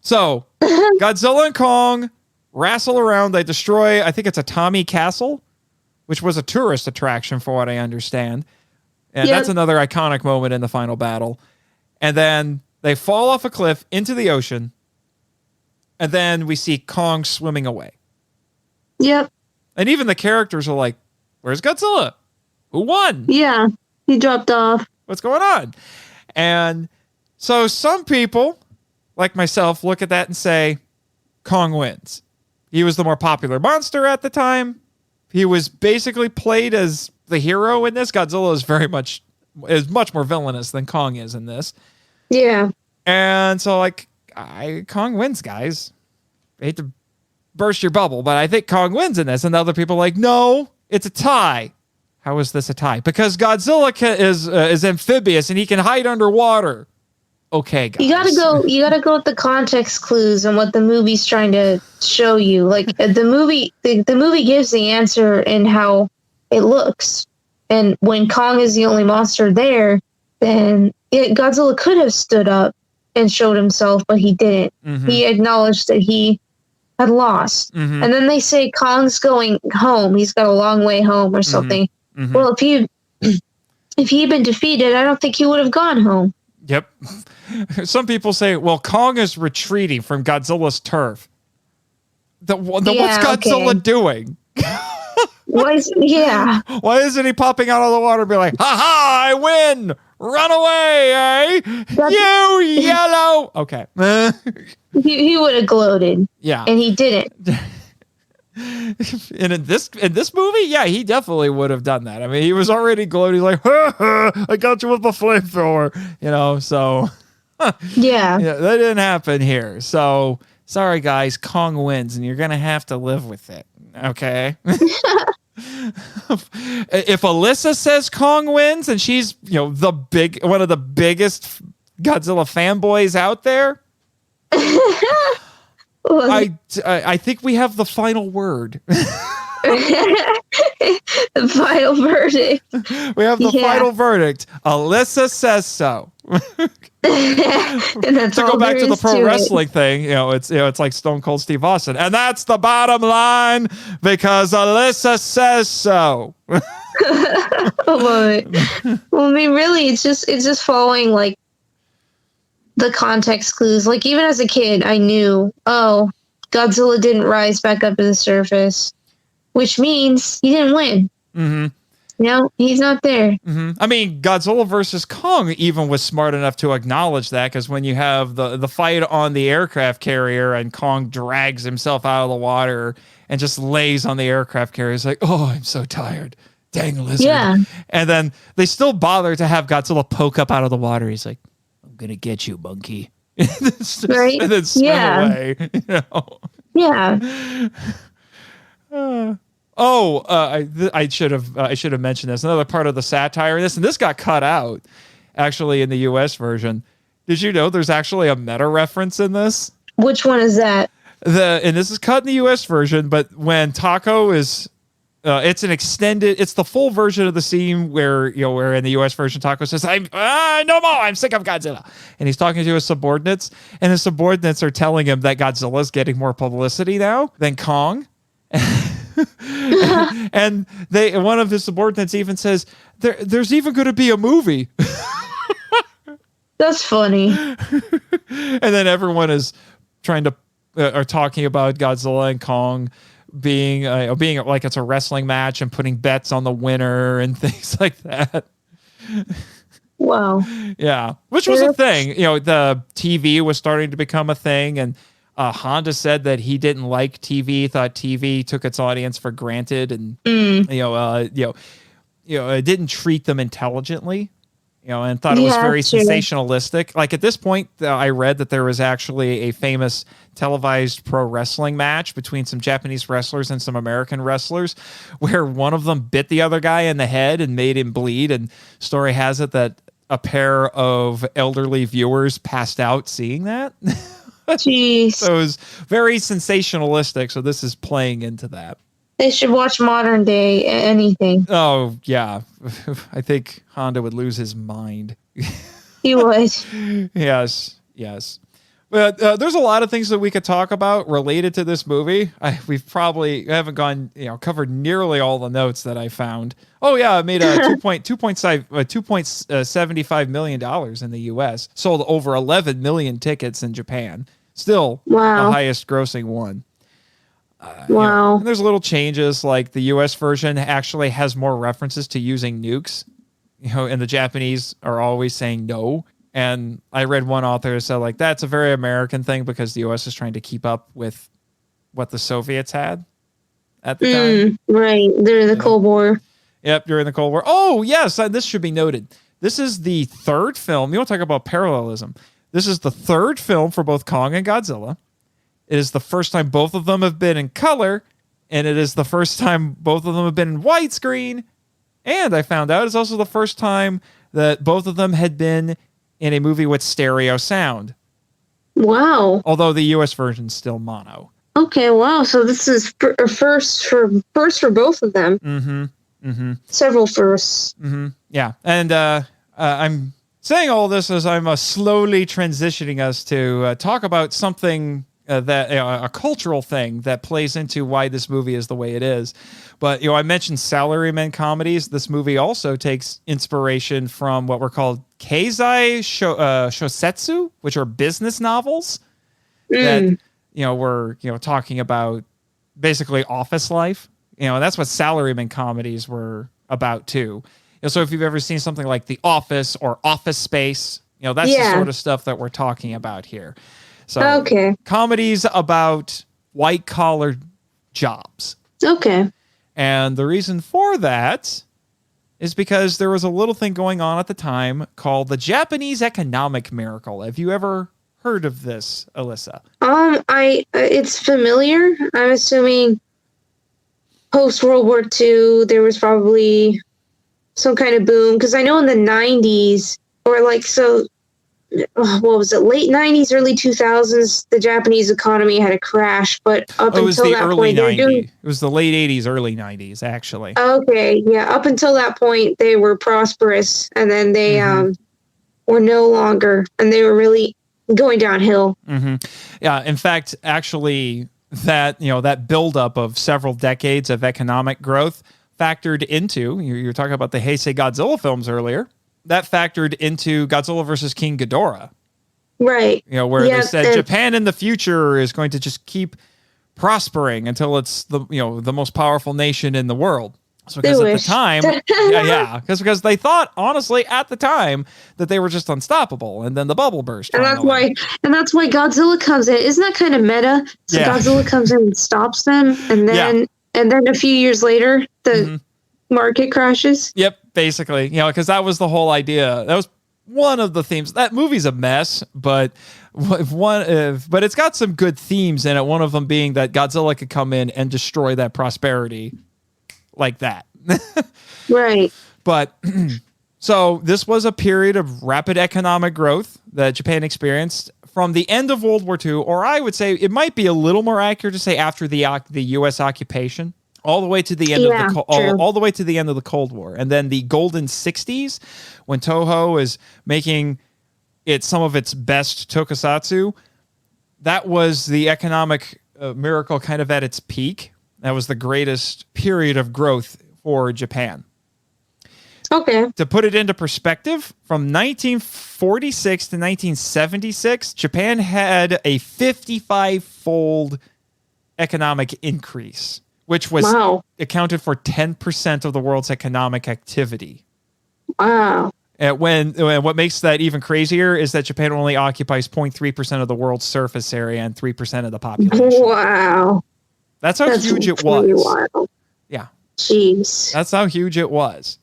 So Godzilla and Kong wrestle around. They destroy, I think it's a Tommy Castle, which was a tourist attraction for what I understand. And that's another iconic moment in the final battle. And then they fall off a cliff into the ocean. And then we see Kong swimming away. Yep. And even the characters are like, where's Godzilla? Who won? Yeah, he dropped off. What's going on? And so some people, like myself, look at that and say, Kong wins. He was the more popular monster at the time. He was basically played as the hero in this. Godzilla is much more villainous than Kong is in this. Yeah. And so Kong wins, guys. I hate to burst your bubble, but I think Kong wins in this. And the other people are like, no, it's a tie. How is this a tie? Because Godzilla is amphibious and he can hide underwater. Okay, guys. You gotta go with the context clues and what the movie's trying to show you. Like the movie gives the answer in how it looks. And when Kong is the only monster there, then Godzilla could have stood up and showed himself, but he didn't. Mm-hmm. He acknowledged that he had lost. Mm-hmm. And then they say Kong's going home. He's got a long way home or something. Mm-hmm. Well, if he'd been defeated, I don't think he would have gone home. Yep. Some people say, well, Kong is retreating from Godzilla's turf. What's Godzilla doing? Why isn't he popping out of the water and be like, ha-ha, I win! Run away, eh? You yellow! Okay. he would have gloated. Yeah. And he didn't. And in this movie, yeah, he definitely would have done that. I mean, he was already gloating, like, ha, ha, I got you with my flamethrower, so yeah, that didn't happen here. So sorry, guys, Kong wins, and you're gonna have to live with it. Okay. If Alyssa says Kong wins, and she's one of the biggest Godzilla fanboys out there. I think we have the final word. The final verdict. We have the final verdict. Alyssa says so. And that's to go back to the pro wrestling thing, it's like Stone Cold Steve Austin, and that's the bottom line because Alyssa says so. I love it. Well, I mean, really, it's just following like the context clues. Like even as a kid, I knew, Godzilla didn't rise back up to the surface, which means he didn't win. Mm-hmm. No, he's not there. Mm-hmm. I mean, Godzilla versus Kong even was smart enough to acknowledge that, because when you have the fight on the aircraft carrier and Kong drags himself out of the water and just lays on the aircraft carrier, he's like, oh, I'm so tired. Dang lizard. Yeah. And then they still bother to have Godzilla poke up out of the water. He's like, I'm going to get you, monkey. Right? And then swim away. You know? Yeah. I should have mentioned this. Another part of the satire in this, and this got cut out actually in the U.S. version. Did you know there's actually a meta reference in this? Which one is that? And this is cut in the U.S. version, but when Taco is, it's the full version of the scene where in the U.S. version Taco says, "I'm no more. I'm sick of Godzilla," and he's talking to his subordinates, and his subordinates are telling him that Godzilla is getting more publicity now than Kong. And one of his subordinates even says, there's even going to be a movie. That's funny. And then everyone is are talking about Godzilla and Kong being like it's a wrestling match and putting bets on the winner and things like that. Wow. Yeah, which was a thing. The TV was starting to become a thing, and Honda said that he didn't like TV, thought TV took its audience for granted, and it didn't treat them intelligently, and thought it was very sensationalistic. Like at this point, I read that there was actually a famous televised pro wrestling match between some Japanese wrestlers and some American wrestlers, where one of them bit the other guy in the head and made him bleed. And story has it that a pair of elderly viewers passed out seeing that. Jeez. So it was very sensationalistic. So this is playing into that. They should watch modern day anything. Oh, yeah. I think Honda would lose his mind. He would. Yes. But there's a lot of things that we could talk about related to this movie. We haven't covered nearly all the notes that I found. Oh yeah, it made $2.75 million in the U.S. Sold over 11 million tickets in Japan. Still the highest grossing one. Wow. And there's little changes, like the U.S. version actually has more references to using nukes. And the Japanese are always saying no. And I read one author said, like, that's a very American thing because the U.S. is trying to keep up with what the Soviets had at the time. Right. During the Cold War. Yep, during the Cold War. Oh, yes, this should be noted. This is the third film. You want to talk about parallelism. This is the third film for both Kong and Godzilla. It is the first time both of them have been in color, and it is the first time both of them have been in widescreen. And I found out it's also the first time that both of them had been in a movie with stereo sound. Wow. Although the U.S. version's still mono. Okay, wow. So this is first for both of them. Mm-hmm. Mm-hmm. Several firsts. Mm-hmm. Yeah. And I'm saying all this as I'm slowly transitioning us to talk about something that a cultural thing that plays into why this movie is the way it is. But I mentioned salaryman comedies. This movie also takes inspiration from what were called keizai shosetsu, which are business novels that were talking about basically office life. That's what salaryman comedies were about too. So if you've ever seen something like The Office or Office Space, that's the sort of stuff that we're talking about here. So comedies about white collar jobs. Okay. And the reason for that is because there was a little thing going on at the time called the Japanese economic miracle. Have you ever heard of this, Alyssa? It's familiar. I'm assuming post World War II, there was probably some kind of boom, because I know in the 90s what was it, late 90s, early 2000s, the Japanese economy had a crash, but up until that point, it was the late 80s, early 90s, actually. Okay, yeah, up until that point, they were prosperous, and then they were no longer, and they were really going downhill. Mm-hmm. Yeah, in fact, actually, that buildup of several decades of economic growth factored into, you were talking about the Heisei Godzilla films earlier, that factored into Godzilla versus King Ghidorah. Right. Where they said Japan in the future is going to just keep prospering until it's the most powerful nation in the world. So because at the time, because they thought, honestly, at the time that they were just unstoppable, and then the bubble burst. And that's why Godzilla comes in. Isn't that kind of meta? So Godzilla comes in and stops them, and then a few years later, the market crashes. Yep, basically, because that was the whole idea. That was one of the themes. That movie's a mess, but it's got some good themes in it. One of them being that Godzilla could come in and destroy that prosperity. Like that. Right. But so this was a period of rapid economic growth that Japan experienced from the end of World War II, or I would say it might be a little more accurate to say after the U.S. occupation, all the way to the end all the way to the end of the Cold War, and then the golden 60s when Toho is making some of its best tokusatsu. That was the economic miracle kind of at its peak. That was the greatest period of growth for Japan. Okay. To put it into perspective, from 1946 to 1976, Japan had a 55-fold economic increase, which was accounted for 10% of the world's economic activity. Wow. And what makes that even crazier is that Japan only occupies 0.3% of the world's surface area and 3% of the population. Wow. That's how huge it was. Really wild. Yeah. Jeez. That's how huge it was.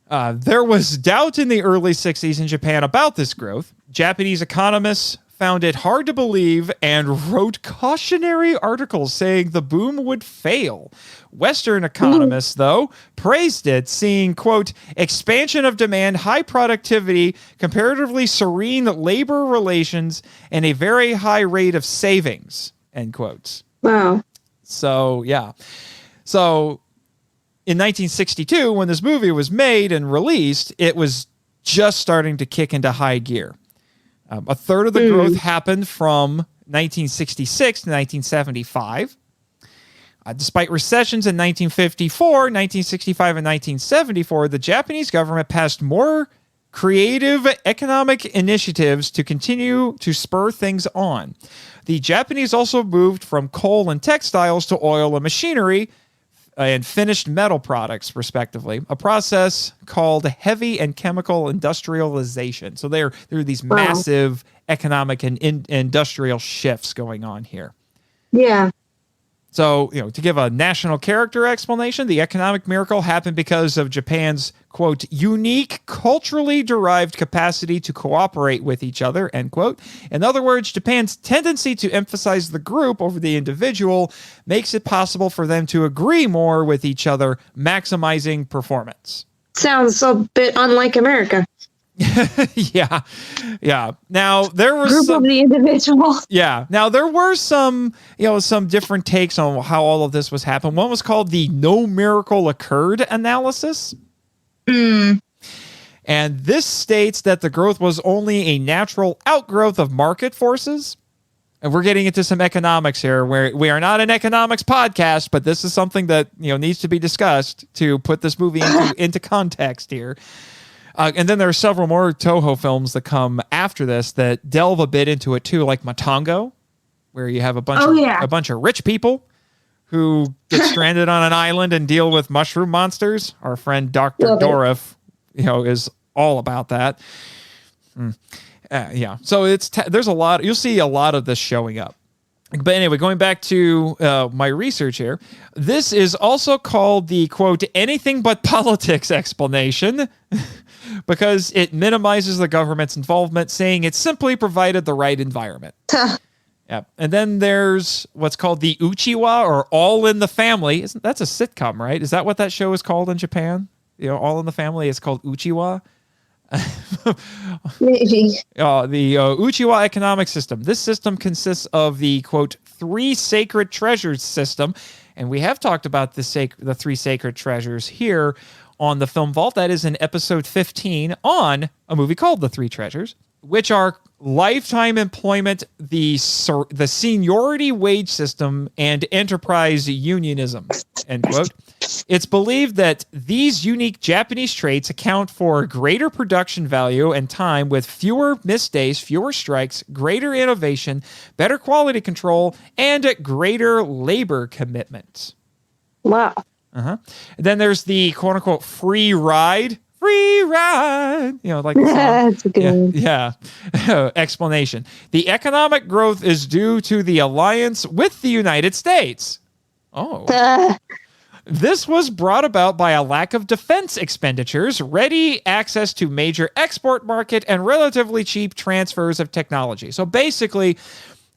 There was doubt in the early 60s in Japan about this growth. Japanese economists found it hard to believe and wrote cautionary articles saying the boom would fail. Western economists, though, praised it, seeing, quote, expansion of demand, high productivity, comparatively serene labor relations, and a very high rate of savings, end quotes. Wow. So, yeah. So, in 1962, when this movie was made and released, it was just starting to kick into high gear. A third of the growth happened from 1966 to 1975. Despite recessions in 1954, 1965, and 1974, the Japanese government passed more creative economic initiatives to continue to spur things on. The Japanese also moved from coal and textiles to oil and machinery and finished metal products, respectively, a process called heavy and chemical industrialization. So there are these massive economic and industrial shifts going on here. Yeah. So, to give a national character explanation, the economic miracle happened because of Japan's, quote, unique culturally derived capacity to cooperate with each other, end quote. In other words, Japan's tendency to emphasize the group over the individual makes it possible for them to agree more with each other, maximizing performance. Sounds a bit unlike America. Yeah. Now there was group of the individual. Yeah. Now there were some different takes on how all of this was happening. One was called the "no miracle occurred" analysis. And this states that the growth was only a natural outgrowth of market forces. And we're getting into some economics here, where we are not an economics podcast, but this is something that needs to be discussed to put this movie into context here. And then there are several more Toho films that come after this that delve a bit into it too, like Matango, where you have a bunch of rich people who get stranded on an island and deal with mushroom monsters. Our friend Dr. Dorif, is all about that. So there's a lot. You'll see a lot of this showing up. But anyway, going back to my research here, this is also called the, quote, anything but politics explanation because it minimizes the government's involvement, saying it simply provided the right environment. Yep. And then there's what's called the Uchiwa, or All in the Family. That's a sitcom, right? Is that what that show is called in Japan? All in the Family is called Uchiwa. Maybe. The Uchiwa economic system. This system consists of the, quote, 3 sacred treasures system. And we have talked about the 3 sacred treasures here on the Film Vault. That is in episode 15 on a movie called The 3 Treasures, which are lifetime employment, the seniority wage system, and enterprise unionism, end quote. It's believed that these unique Japanese traits account for greater production value and time with fewer missed days, fewer strikes, greater innovation, better quality control, and greater labor commitment. Wow. Then there's the quote unquote free ride. Free ride. Like the song. That's a good one. Yeah. Explanation. The economic growth is due to the alliance with the United States. Oh. This was brought about by a lack of defense expenditures, ready access to major export market, and relatively cheap transfers of technology. So basically,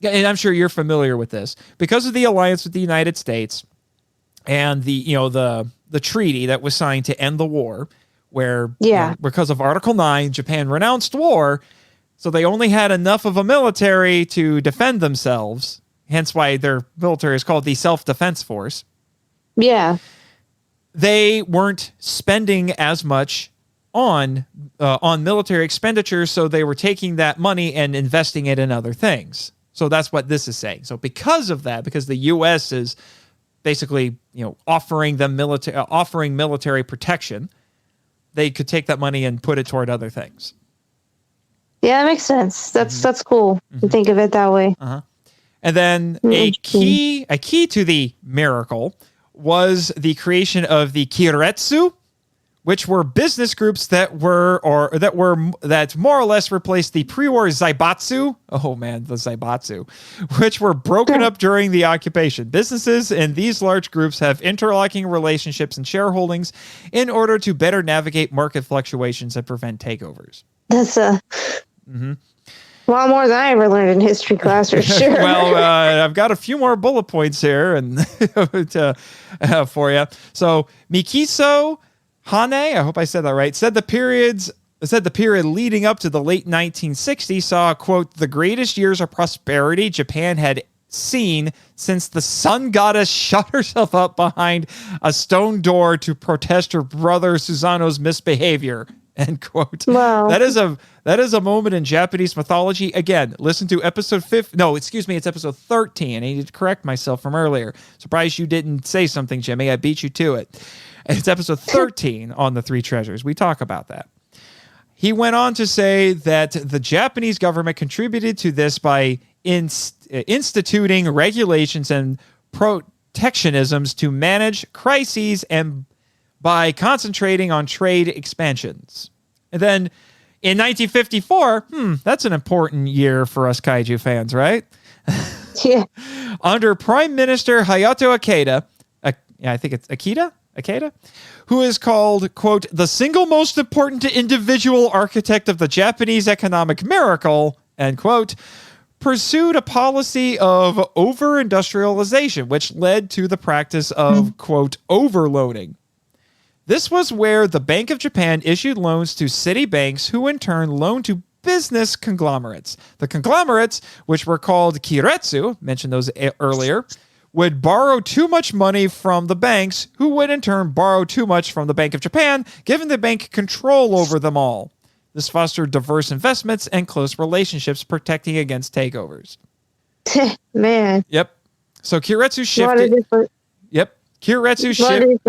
and I'm sure you're familiar with this, because of the alliance with the United States and the treaty that was signed to end the war, where because of Article 9, Japan renounced war, so they only had enough of a military to defend themselves, hence why their military is called the Self-Defense Force. Yeah. They weren't spending as much on military expenditures, so they were taking that money and investing it in other things. So that's what this is saying. So because of that, because the U.S. is basically offering military protection, they could take that money and put it toward other things. Yeah, that makes sense. That's cool to think of it that way. And then a key to the miracle was the creation of the Keiretsu, which were business groups that more or less replaced the pre-war Zaibatsu. Oh man, the Zaibatsu, which were broken up during the occupation. Businesses in these large groups have interlocking relationships and shareholdings in order to better navigate market fluctuations and prevent takeovers. That's a lot more than I ever learned in history class, for sure. Well, I've got a few more bullet points here and for you. So Mikiso Hane, I hope I said that right, said the period leading up to the late 1960s saw, quote, the greatest years of prosperity Japan had seen since the sun goddess shut herself up behind a stone door to protest her brother Susanoo's misbehavior, end quote. Wow. That is a moment in Japanese mythology. Again, listen to episode 5. No, excuse me, it's episode 13. I need to correct myself from earlier. Surprised you didn't say something, Jimmy. I beat you to it. It's episode 13 on the Three Treasures. We talk about that. He went on to say that the Japanese government contributed to this by instituting regulations and protectionisms to manage crises and by concentrating on trade expansions. And then in 1954, that's an important year for us kaiju fans, right? Yeah. Under Prime Minister Hayato Akeda, I think it's Akeda, who is called, quote, the single most important individual architect of the Japanese economic miracle, end quote, pursued a policy of over-industrialization, which led to the practice of, quote, overloading. This was where the Bank of Japan issued loans to city banks, who in turn loaned to business conglomerates. The conglomerates, which were called Keiretsu, mentioned those earlier, would borrow too much money from the banks, who would in turn borrow too much from the Bank of Japan, giving the bank control over them all. This fostered diverse investments and close relationships, protecting against takeovers. Man. Yep. So Keiretsu shifted. Keiretsu shifted.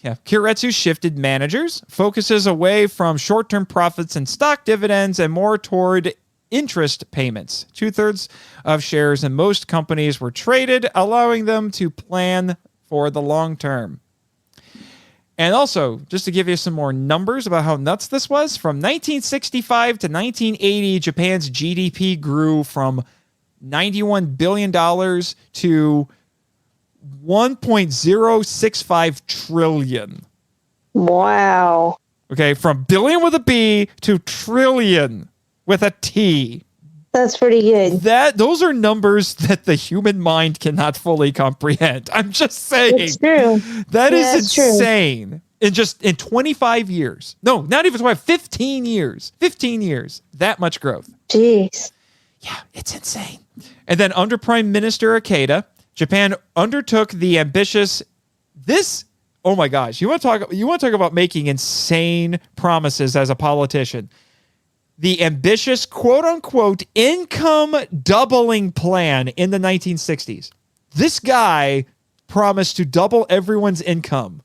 Yeah, Keiretsu shifted managers, focuses away from short-term profits and stock dividends and more toward interest payments. 2/3 of shares in most companies were traded, allowing them to plan for the long term. And also, just to give you some more numbers about how nuts this was, from 1965 to 1980, Japan's GDP grew from $91 billion to $1.065 trillion. Wow. Okay, from billion with a B to trillion with a T. That's pretty good. Those are numbers that the human mind cannot fully comprehend. I'm just saying. It's true. That is insane. In 25 years. No, not even 25, 15 years. 15 years. That much growth. Jeez. Yeah, it's insane. And then under Prime Minister Akeda, Japan undertook the ambitious oh my gosh, you want to talk about making insane promises as a politician. The ambitious quote unquote income doubling plan in the 1960s. This guy promised to double everyone's income.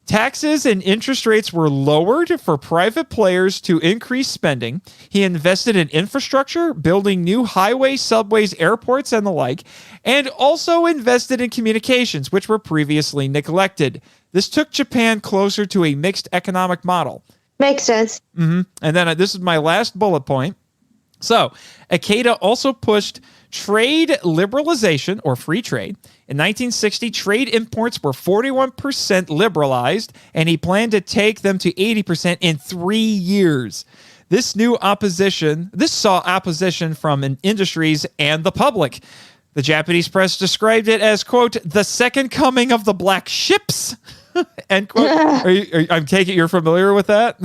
Taxes and interest rates were lowered for private players to increase spending. He invested in infrastructure, building new highways, subways, airports, and the like, and also invested in communications, which were previously neglected. This took Japan closer to a mixed economic model. Makes sense. And then this is my last bullet point. So, Ikeda also pushed trade liberalization, or free trade. In 1960, trade imports were 41% liberalized, and he planned to take them to 80% in 3 years. This saw opposition from industries and the public. The Japanese press described it as, quote, the second coming of the black ships, end quote. I'm taking you're familiar with that?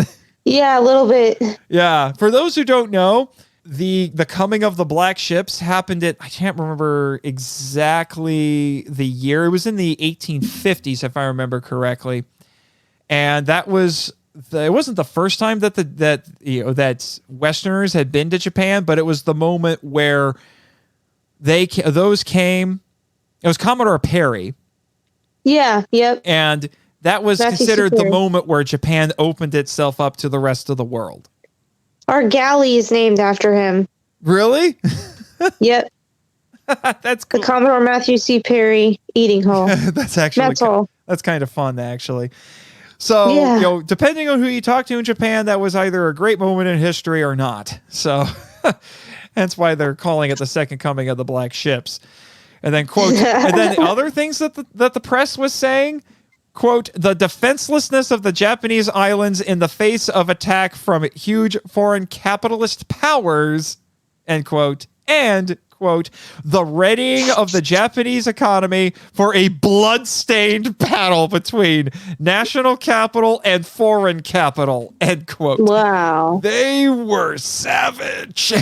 Yeah, a little bit. Yeah. For those who don't know, the coming of the black ships happened I can't remember exactly the year. It was in the 1850s, if I remember correctly. And it wasn't the first time that Westerners had been to Japan, but it was the moment where those came. It was Commodore Perry. Yeah, yep. And that was considered the moment where Japan opened itself up to the rest of the world. Our galley is named after him. Really? Yep. That's cool. The Commodore Matthew C. Perry eating hall. That's kind of fun, actually. So, depending on who you talk to in Japan, that was either a great moment in history or not. So, hence why they're calling it the second coming of the black ships. And then, quote, and then the other things that the press was saying, quote, the defenselessness of the Japanese islands in the face of attack from huge foreign capitalist powers, end quote, and, quote, the readying of the Japanese economy for a blood-stained battle between national capital and foreign capital, end quote. Wow. They were savage.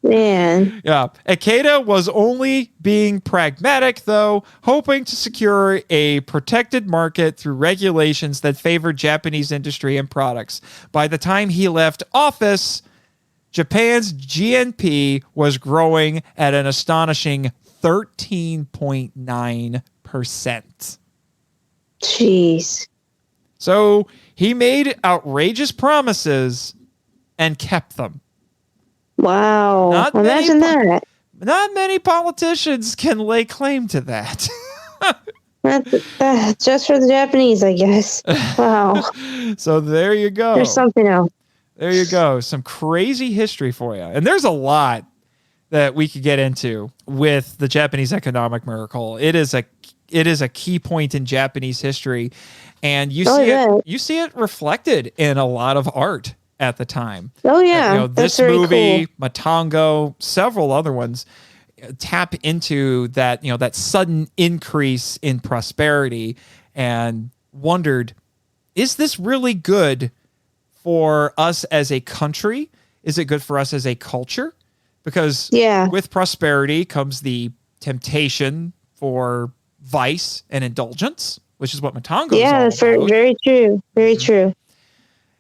Man. Yeah. Ikeda was only being pragmatic, though, hoping to secure a protected market through regulations that favored Japanese industry and products. By the time he left office, Japan's GNP was growing at an astonishing 13.9%. Jeez. So he made outrageous promises and kept them. Wow. Imagine that. Not many politicians can lay claim to that. That's just for the Japanese, I guess. Wow. So there you go. There's something else. There you go. Some crazy history for you. And there's a lot that we could get into with the Japanese economic miracle. It is a key point in Japanese history. And you see it reflected in a lot of art at the time. Oh yeah, this movie, cool. Matango, several other ones tap into that, that sudden increase in prosperity, and wondered, is this really good for us as a country? Is it good for us as a culture? Because with prosperity comes the temptation for vice and indulgence, which is what Matango is all about. Very true. Very true.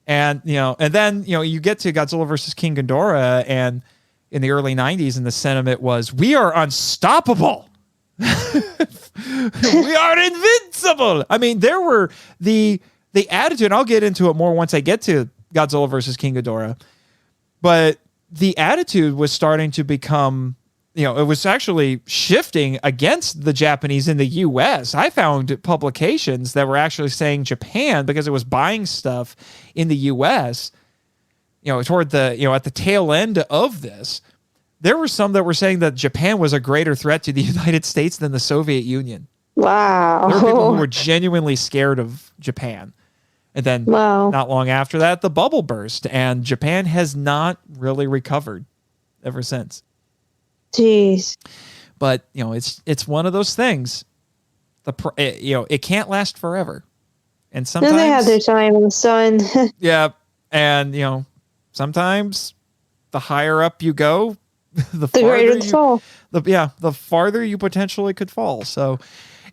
And, and then, you get to Godzilla versus King Ghidorah, and in the early 90s, and the sentiment was, we are unstoppable. We are invincible. I mean, there were the attitude, and I'll get into it more once I get to Godzilla versus King Ghidorah, but the attitude was starting to become, it was actually shifting against the Japanese in the U.S. I found publications that were actually saying Japan, because it was buying stuff in the U.S., toward the, at the tail end of this, there were some that were saying that Japan was a greater threat to the United States than the Soviet Union. Wow. There were people who were genuinely scared of Japan. And then not long after that, the bubble burst, and Japan has not really recovered ever since. Jeez. But, it's one of those things. It can't last forever. And sometimes they have their time in the sun. Yeah. And, sometimes the higher up you go, the greater the fall. The farther you potentially could fall. So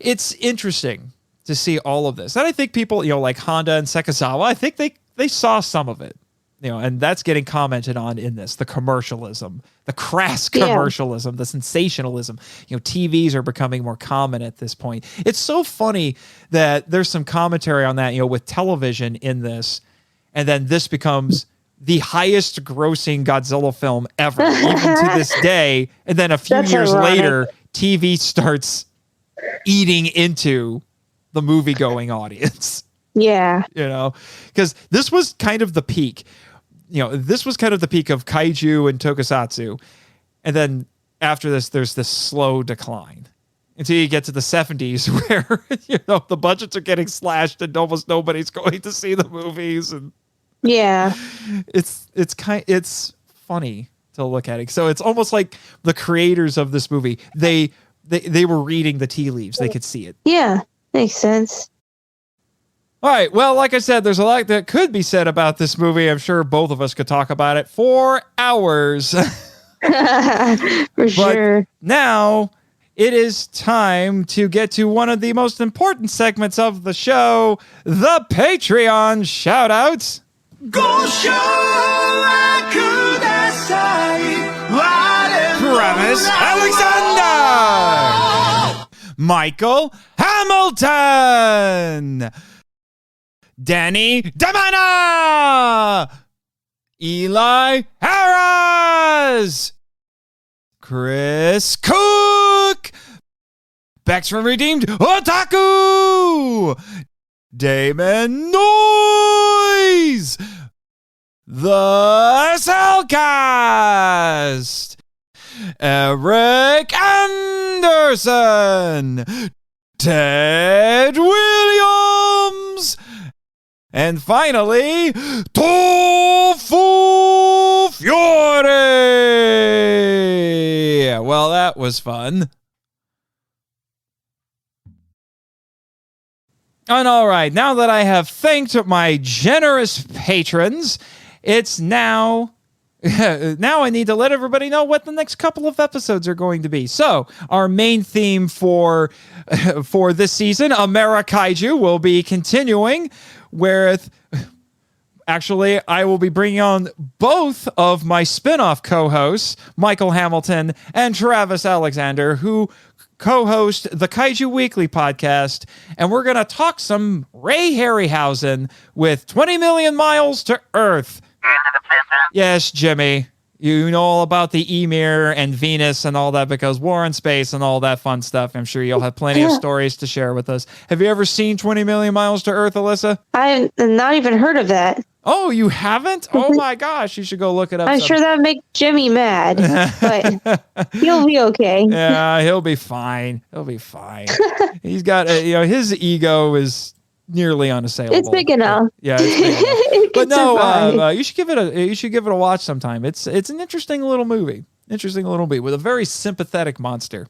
it's interesting to see all of this. And I think people, like Honda and Sekizawa, I think they saw some of it. and that's getting commented on in this, the commercialism, the crass commercialism, the sensationalism. TVs are becoming more common at this point. It's so funny that there's some commentary on that, with television in this, and then this becomes the highest grossing Godzilla film ever, even to this day. And then a few years later, TV starts eating into the movie going audience. Yeah. Because this was kind of the peak. This was kind of the peak of kaiju and tokusatsu. And then after this, there's this slow decline until you get to the 70s where, the budgets are getting slashed and almost nobody's going to see the movies. And yeah, it's funny to look at it. So it's almost like the creators of this movie, they were reading the tea leaves. They could see it. Yeah, makes sense. All right. Well, like I said, there's a lot that could be said about this movie. I'm sure both of us could talk about it for hours. For sure. But now it is time to get to one of the most important segments of the show, the Patreon shoutouts. Travis Alexander, Michael Hamilton, Danny Damana, Eli Harris, Chris Cook, Bex from Redeemed Otaku, Damon Noyes, The Cellcast, Eric Anderson, Ted Williams, and finally, Tofu Fiore. Well, that was fun. And all right, now that I have thanked my generous patrons, it's now I need to let everybody know what the next couple of episodes are going to be. So our main theme for this season, Amerikaiju, will be continuing with... Actually, I will be bringing on both of my spin-off co-hosts, Michael Hamilton and Travis Alexander, who co-host the Kaiju Weekly podcast, and we're going to talk some Ray Harryhausen with 20 Million Miles to Earth. Yes, Jimmy. You know all about the Emir and Venus and all that because War in Space and all that fun stuff. I'm sure you'll have plenty of stories to share with us. Have you ever seen 20 Million Miles to Earth, Alyssa? I've not even heard of that. Oh, you haven't? Oh my gosh, you should go look it up. I'm sure that would make Jimmy mad, but he'll be okay. Yeah, he'll be fine. He'll be fine. He's got, his ego is nearly unassailable. It's big enough. Yeah, it's big enough. But no, you should give it a watch sometime. It's an interesting little movie. With a very sympathetic monster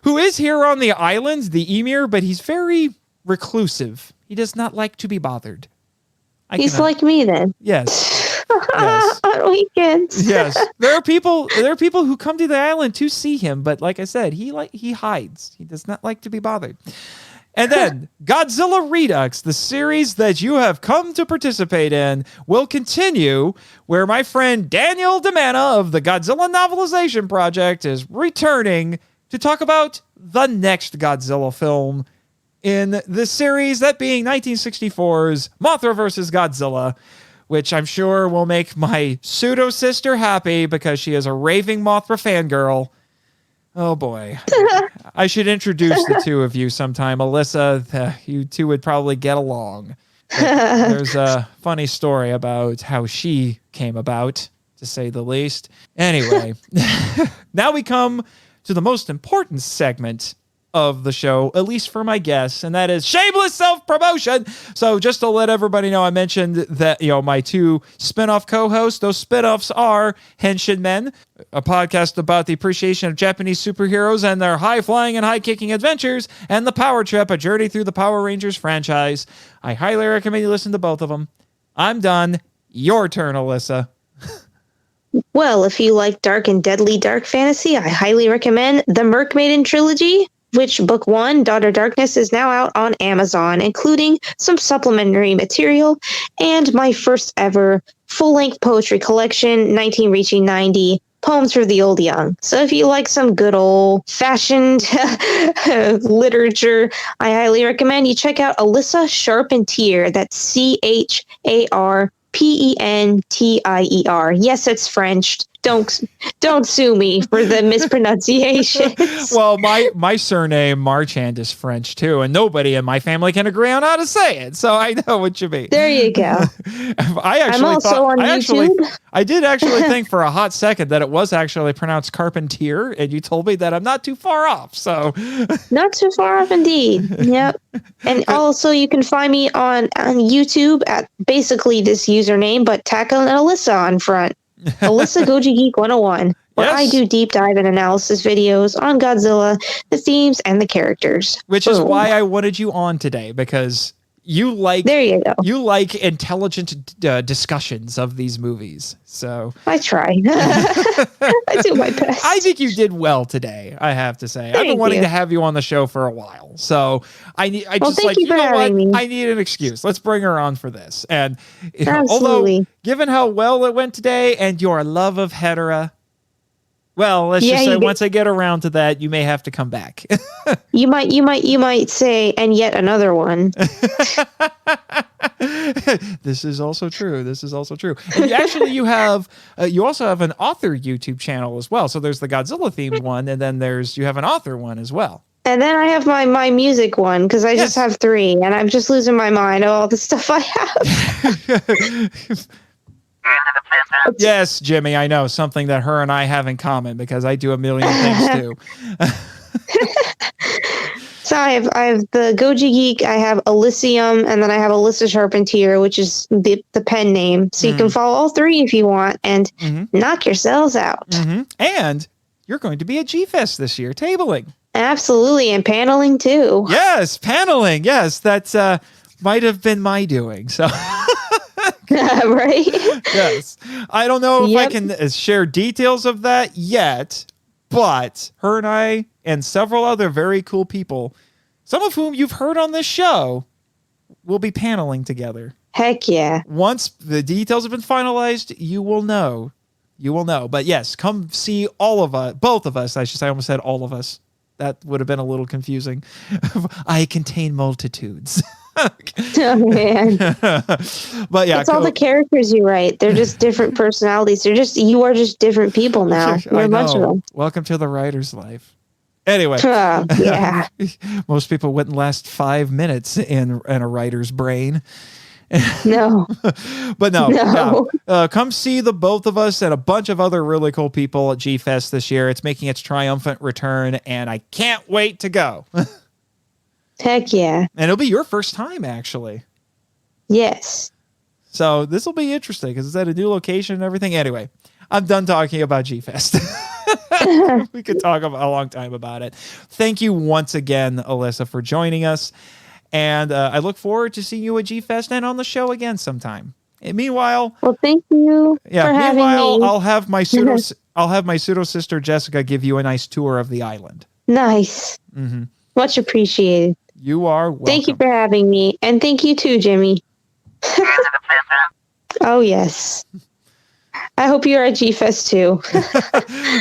who is here on the island, the Emir, but he's very reclusive. He does not like to be bothered. He's like me then. Yes. On weekends. Yes. There are people who come to the island to see him, but like I said, he hides. He does not like to be bothered. And then Godzilla Redux, the series that you have come to participate in, will continue, where my friend Daniel Damana of the Godzilla Novelization Project is returning to talk about the next Godzilla film in this series, that being 1964's Mothra vs. Godzilla, which I'm sure will make my pseudo-sister happy because she is a raving Mothra fangirl. Oh boy. I should introduce the two of you sometime. Alyssa, you two would probably get along. There's a funny story about how she came about, to say the least. Anyway, now we come to the most important segment of the show, at least for my guests, and that is shameless self-promotion. So just to let everybody know, I mentioned that, my two spin-off co-hosts, those spin-offs are Henshin Men, a podcast about the appreciation of Japanese superheroes and their high-flying and high-kicking adventures, and The Power Trip, a journey through the Power Rangers franchise. I highly recommend you listen to both of them. I'm done. Your turn, Alyssa. Well, if you like dark and deadly dark fantasy, I highly recommend the Merkmaiden trilogy, which book 1, Daughter Darkness, is now out on Amazon, including some supplementary material and my first ever full-length poetry collection, 19 Reaching 90, Poems for the Old Young. So if you like some good old-fashioned literature, I highly recommend you check out Alyssa Charpentier. That's Charpentier. Yes, it's French. Don't sue me for the mispronunciations. Well, my surname Marchand is French too, and nobody in my family can agree on how to say it. So I know what you mean. There you go. I'm also on YouTube. I did actually think for a hot second that it was actually pronounced Carpentier, and you told me that I'm not too far off. So not too far off indeed. Yep. And also you can find me on YouTube at basically this username, but tack on Alyssa on front. AlyssaGojiGeek 101, where Yes. I do deep dive and analysis videos on Godzilla, the themes, and the characters. Which is why I wanted you on today, because you like intelligent discussions of these movies. So I try. I do my best. I think you did well today, I have to say. I've been wanting to have you on the show for a while. So I need an excuse. Let's bring her on for this. And although given how well it went today and your love of Hetera, well, let's just say once I get around to that, you may have to come back. You might say, and yet another one. This is also true. And you also have an author YouTube channel as well. So there's the Godzilla themed one, and then you have an author one as well. And then I have my music one, because I just have 3, and I'm just losing my mind of all the stuff I have. Yes, Jimmy, I know something that her and I have in common, because I do a million things too. So I have the Goji Geek, I have Elysium, and then I have Alyssa Charpentier, which is the pen name. So you can follow all 3 if you want, and knock yourselves out. And you're going to be at G-Fest this year, tabling. Absolutely, and paneling too. Yes, paneling. Yes, that's might have been my doing. So. Right? Yes. I don't know if I can share details of that yet, but her and I and several other very cool people, some of whom you've heard on this show, will be paneling together. Heck yeah. Once the details have been finalized, you will know. But yes, come see all of us, both of us, I should say. I almost said all of us. That would have been a little confusing. I contain multitudes. Oh man. But yeah, it's all the characters you write. They're just different personalities. You are just different people now. You're a bunch of them. Welcome to the writer's life. Anyway. Yeah. Most people wouldn't last 5 minutes in a writer's brain. No. But no. Come see the both of us and a bunch of other really cool people at G-Fest this year. It's making its triumphant return, and I can't wait to go. Heck yeah. And it'll be your first time, actually. Yes. So this will be interesting because it's at a new location and everything. Anyway, I'm done talking about G-Fest. We could talk a long time about it. Thank you once again, Alyssa, for joining us. And I look forward to seeing you at G-Fest and on the show again sometime. And meanwhile... Well, thank you for having me. I'll have my pseudo sister Jessica give you a nice tour of the island. Nice. Mm-hmm. Much appreciated. You are welcome. Thank you for having me. And thank you too, Jimmy. Oh, yes. I hope you're at G-Fest too.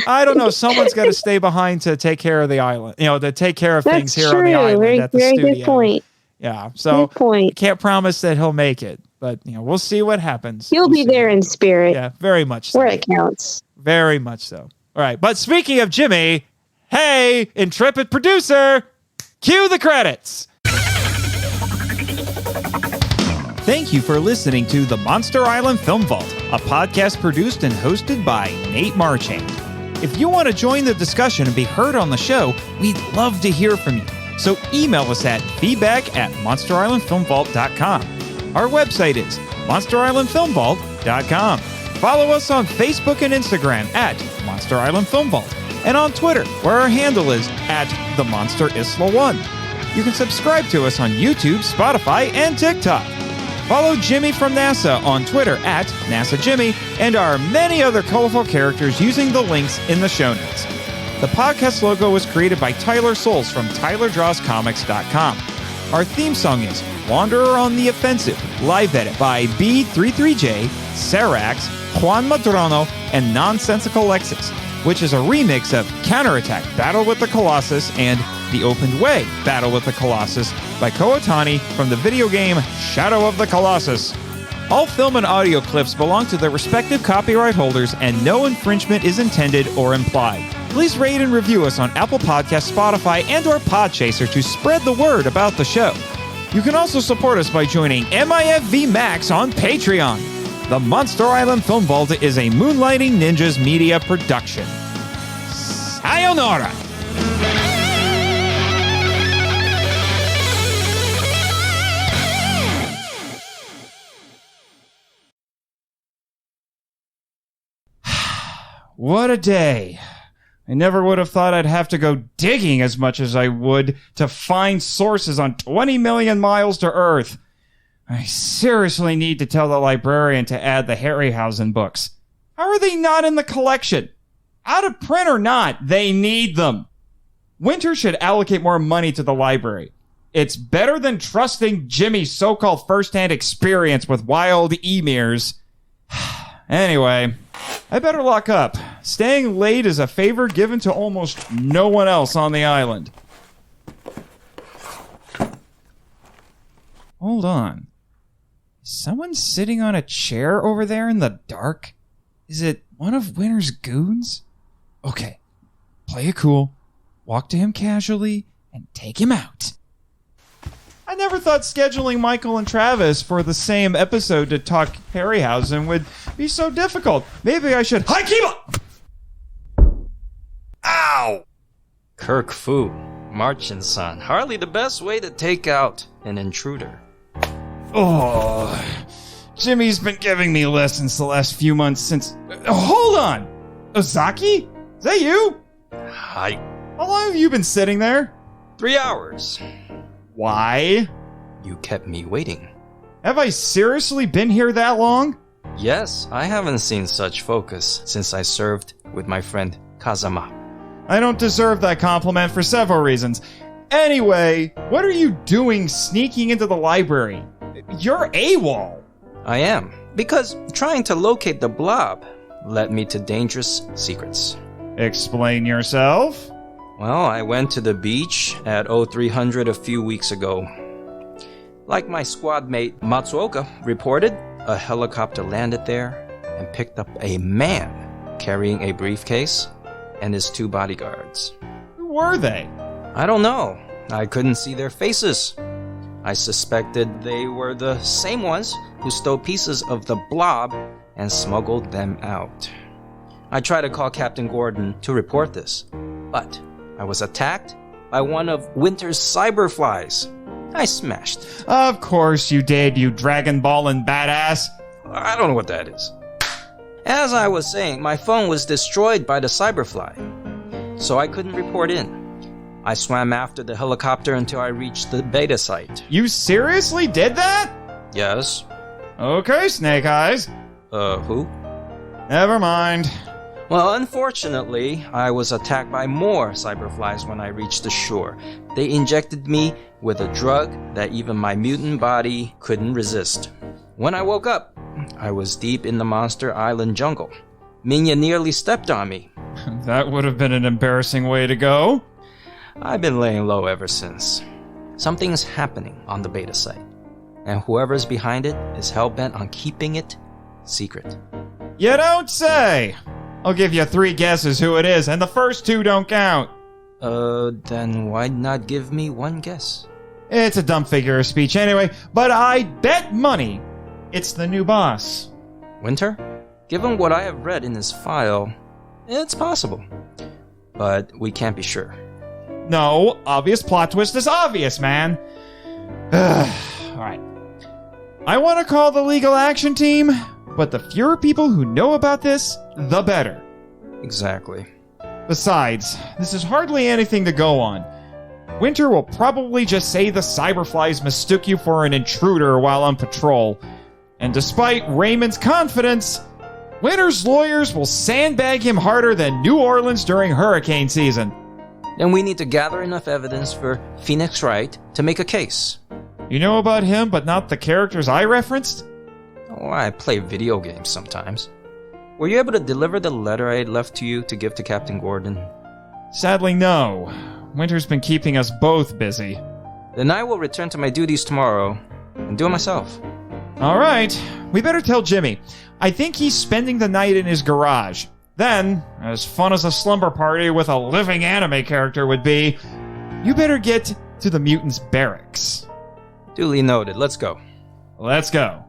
I don't know. Someone's got to stay behind to take care of the island. To take care of things here on the island at the studio. Very good point. Yeah. So can't promise that he'll make it, but we'll see what happens. He'll be there in spirit. Yeah, very much so. Where it counts. Very much so. All right. But speaking of Jimmy, hey, intrepid producer, cue the credits. Thank you for listening to the Monster Island Film Vault, a podcast produced and hosted by Nate Marchand. If you want to join the discussion and be heard on the show, we'd love to hear from you. So email us at feedback@monsterislandfilmvault.com. Our website is monsterislandfilmvault.com. Follow us on Facebook and Instagram at Monster Island Film Vault, and on Twitter, where our handle is @TheMonsterIsla1. You can subscribe to us on YouTube, Spotify, and TikTok. Follow Jimmy from NASA on Twitter at NASAJimmy, and our many other colorful characters using the links in the show notes. The podcast logo was created by Tyler Souls from TylerDrawsComics.com. Our theme song is Wanderer on the Offensive, live edit by B33J, Serax, Juan Madrono, and Nonsensical Lexus, which is a remix of Counterattack Battle with the Colossus and The Opened Way Battle with the Colossus by Kootani from the video game Shadow of the Colossus. All film and audio clips belong to their respective copyright holders and no infringement is intended or implied. Please rate and review us on Apple Podcasts, Spotify, and or Podchaser to spread the word about the show. You can also support us by joining MIFV Max on Patreon. The Monster Island Film Vault is a Moonlighting Ninjas media production. Sayonara! What a day. I never would have thought I'd have to go digging as much as I would to find sources on 20 million miles to Earth. I seriously need to tell the librarian to add the Harryhausen books. How are they not in the collection? Out of print or not, they need them. Winter should allocate more money to the library. It's better than trusting Jimmy's so-called first-hand experience with wild emirs. Anyway, I better lock up. Staying late is a favor given to almost no one else on the island. Hold on. Is someone sitting on a chair over there in the dark? Is it one of Winter's goons? Okay, play it cool, walk to him casually, and take him out. I never thought scheduling Michael and Travis for the same episode to talk Harryhausen would be so difficult. Maybe I should... Hi, keep up! Ow! Kirk Fu, March and Son. Hardly the best way to take out an intruder. Oh, Jimmy's been giving me lessons the last few months since... Hold on! Ozaki? Is that you? Hi. How long have you been sitting there? 3 hours. Why? You kept me waiting. Have I seriously been here that long? Yes, I haven't seen such focus since I served with my friend Kazama. I don't deserve that compliment for several reasons. Anyway, what are you doing sneaking into the library? You're AWOL. I am, because trying to locate the blob led me to dangerous secrets. Explain yourself. Well, I went to the beach at 0300 a few weeks ago. Like my squad mate Matsuoka reported, a helicopter landed there and picked up a man carrying a briefcase and his 2 bodyguards. Who were they? I don't know. I couldn't see their faces. I suspected they were the same ones who stole pieces of the blob and smuggled them out. I tried to call Captain Gordon to report this, but I was attacked by one of Winter's cyberflies. I smashed it. Of course you did, you Dragon Ballin' badass. I don't know what that is. As I was saying, my phone was destroyed by the cyberfly, so I couldn't report in. I swam after the helicopter until I reached the beta site. You seriously did that? Yes. Okay, Snake Eyes. Who? Never mind. Well, unfortunately, I was attacked by more cyberflies when I reached the shore. They injected me with a drug that even my mutant body couldn't resist. When I woke up, I was deep in the Monster Island jungle. Minya nearly stepped on me. That would have been an embarrassing way to go. I've been laying low ever since. Something's happening on the beta site, and whoever's behind it is hell-bent on keeping it secret. You don't say! I'll give you 3 guesses who it is, and the first 2 don't count. Then why not give me 1 guess? It's a dumb figure of speech anyway, but I bet money it's the new boss. Winter? Given what I have read in his file, it's possible. But we can't be sure. No, obvious plot twist is obvious, man. Alright. I want to call the legal action team, but the fewer people who know about this, the better. Exactly. Besides, this is hardly anything to go on. Winter will probably just say the cyberflies mistook you for an intruder while on patrol. And despite Raymond's confidence, Winter's lawyers will sandbag him harder than New Orleans during hurricane season. Then we need to gather enough evidence for Phoenix Wright to make a case. You know about him, but not the characters I referenced? Oh, I play video games sometimes. Were you able to deliver the letter I had left to you to give to Captain Gordon? Sadly, no. Winter's been keeping us both busy. Then I will return to my duties tomorrow and do it myself. Alright, we better tell Jimmy. I think he's spending the night in his garage. Then, as fun as a slumber party with a living anime character would be, you better get to the mutants' barracks. Duly noted. Let's go. Let's go.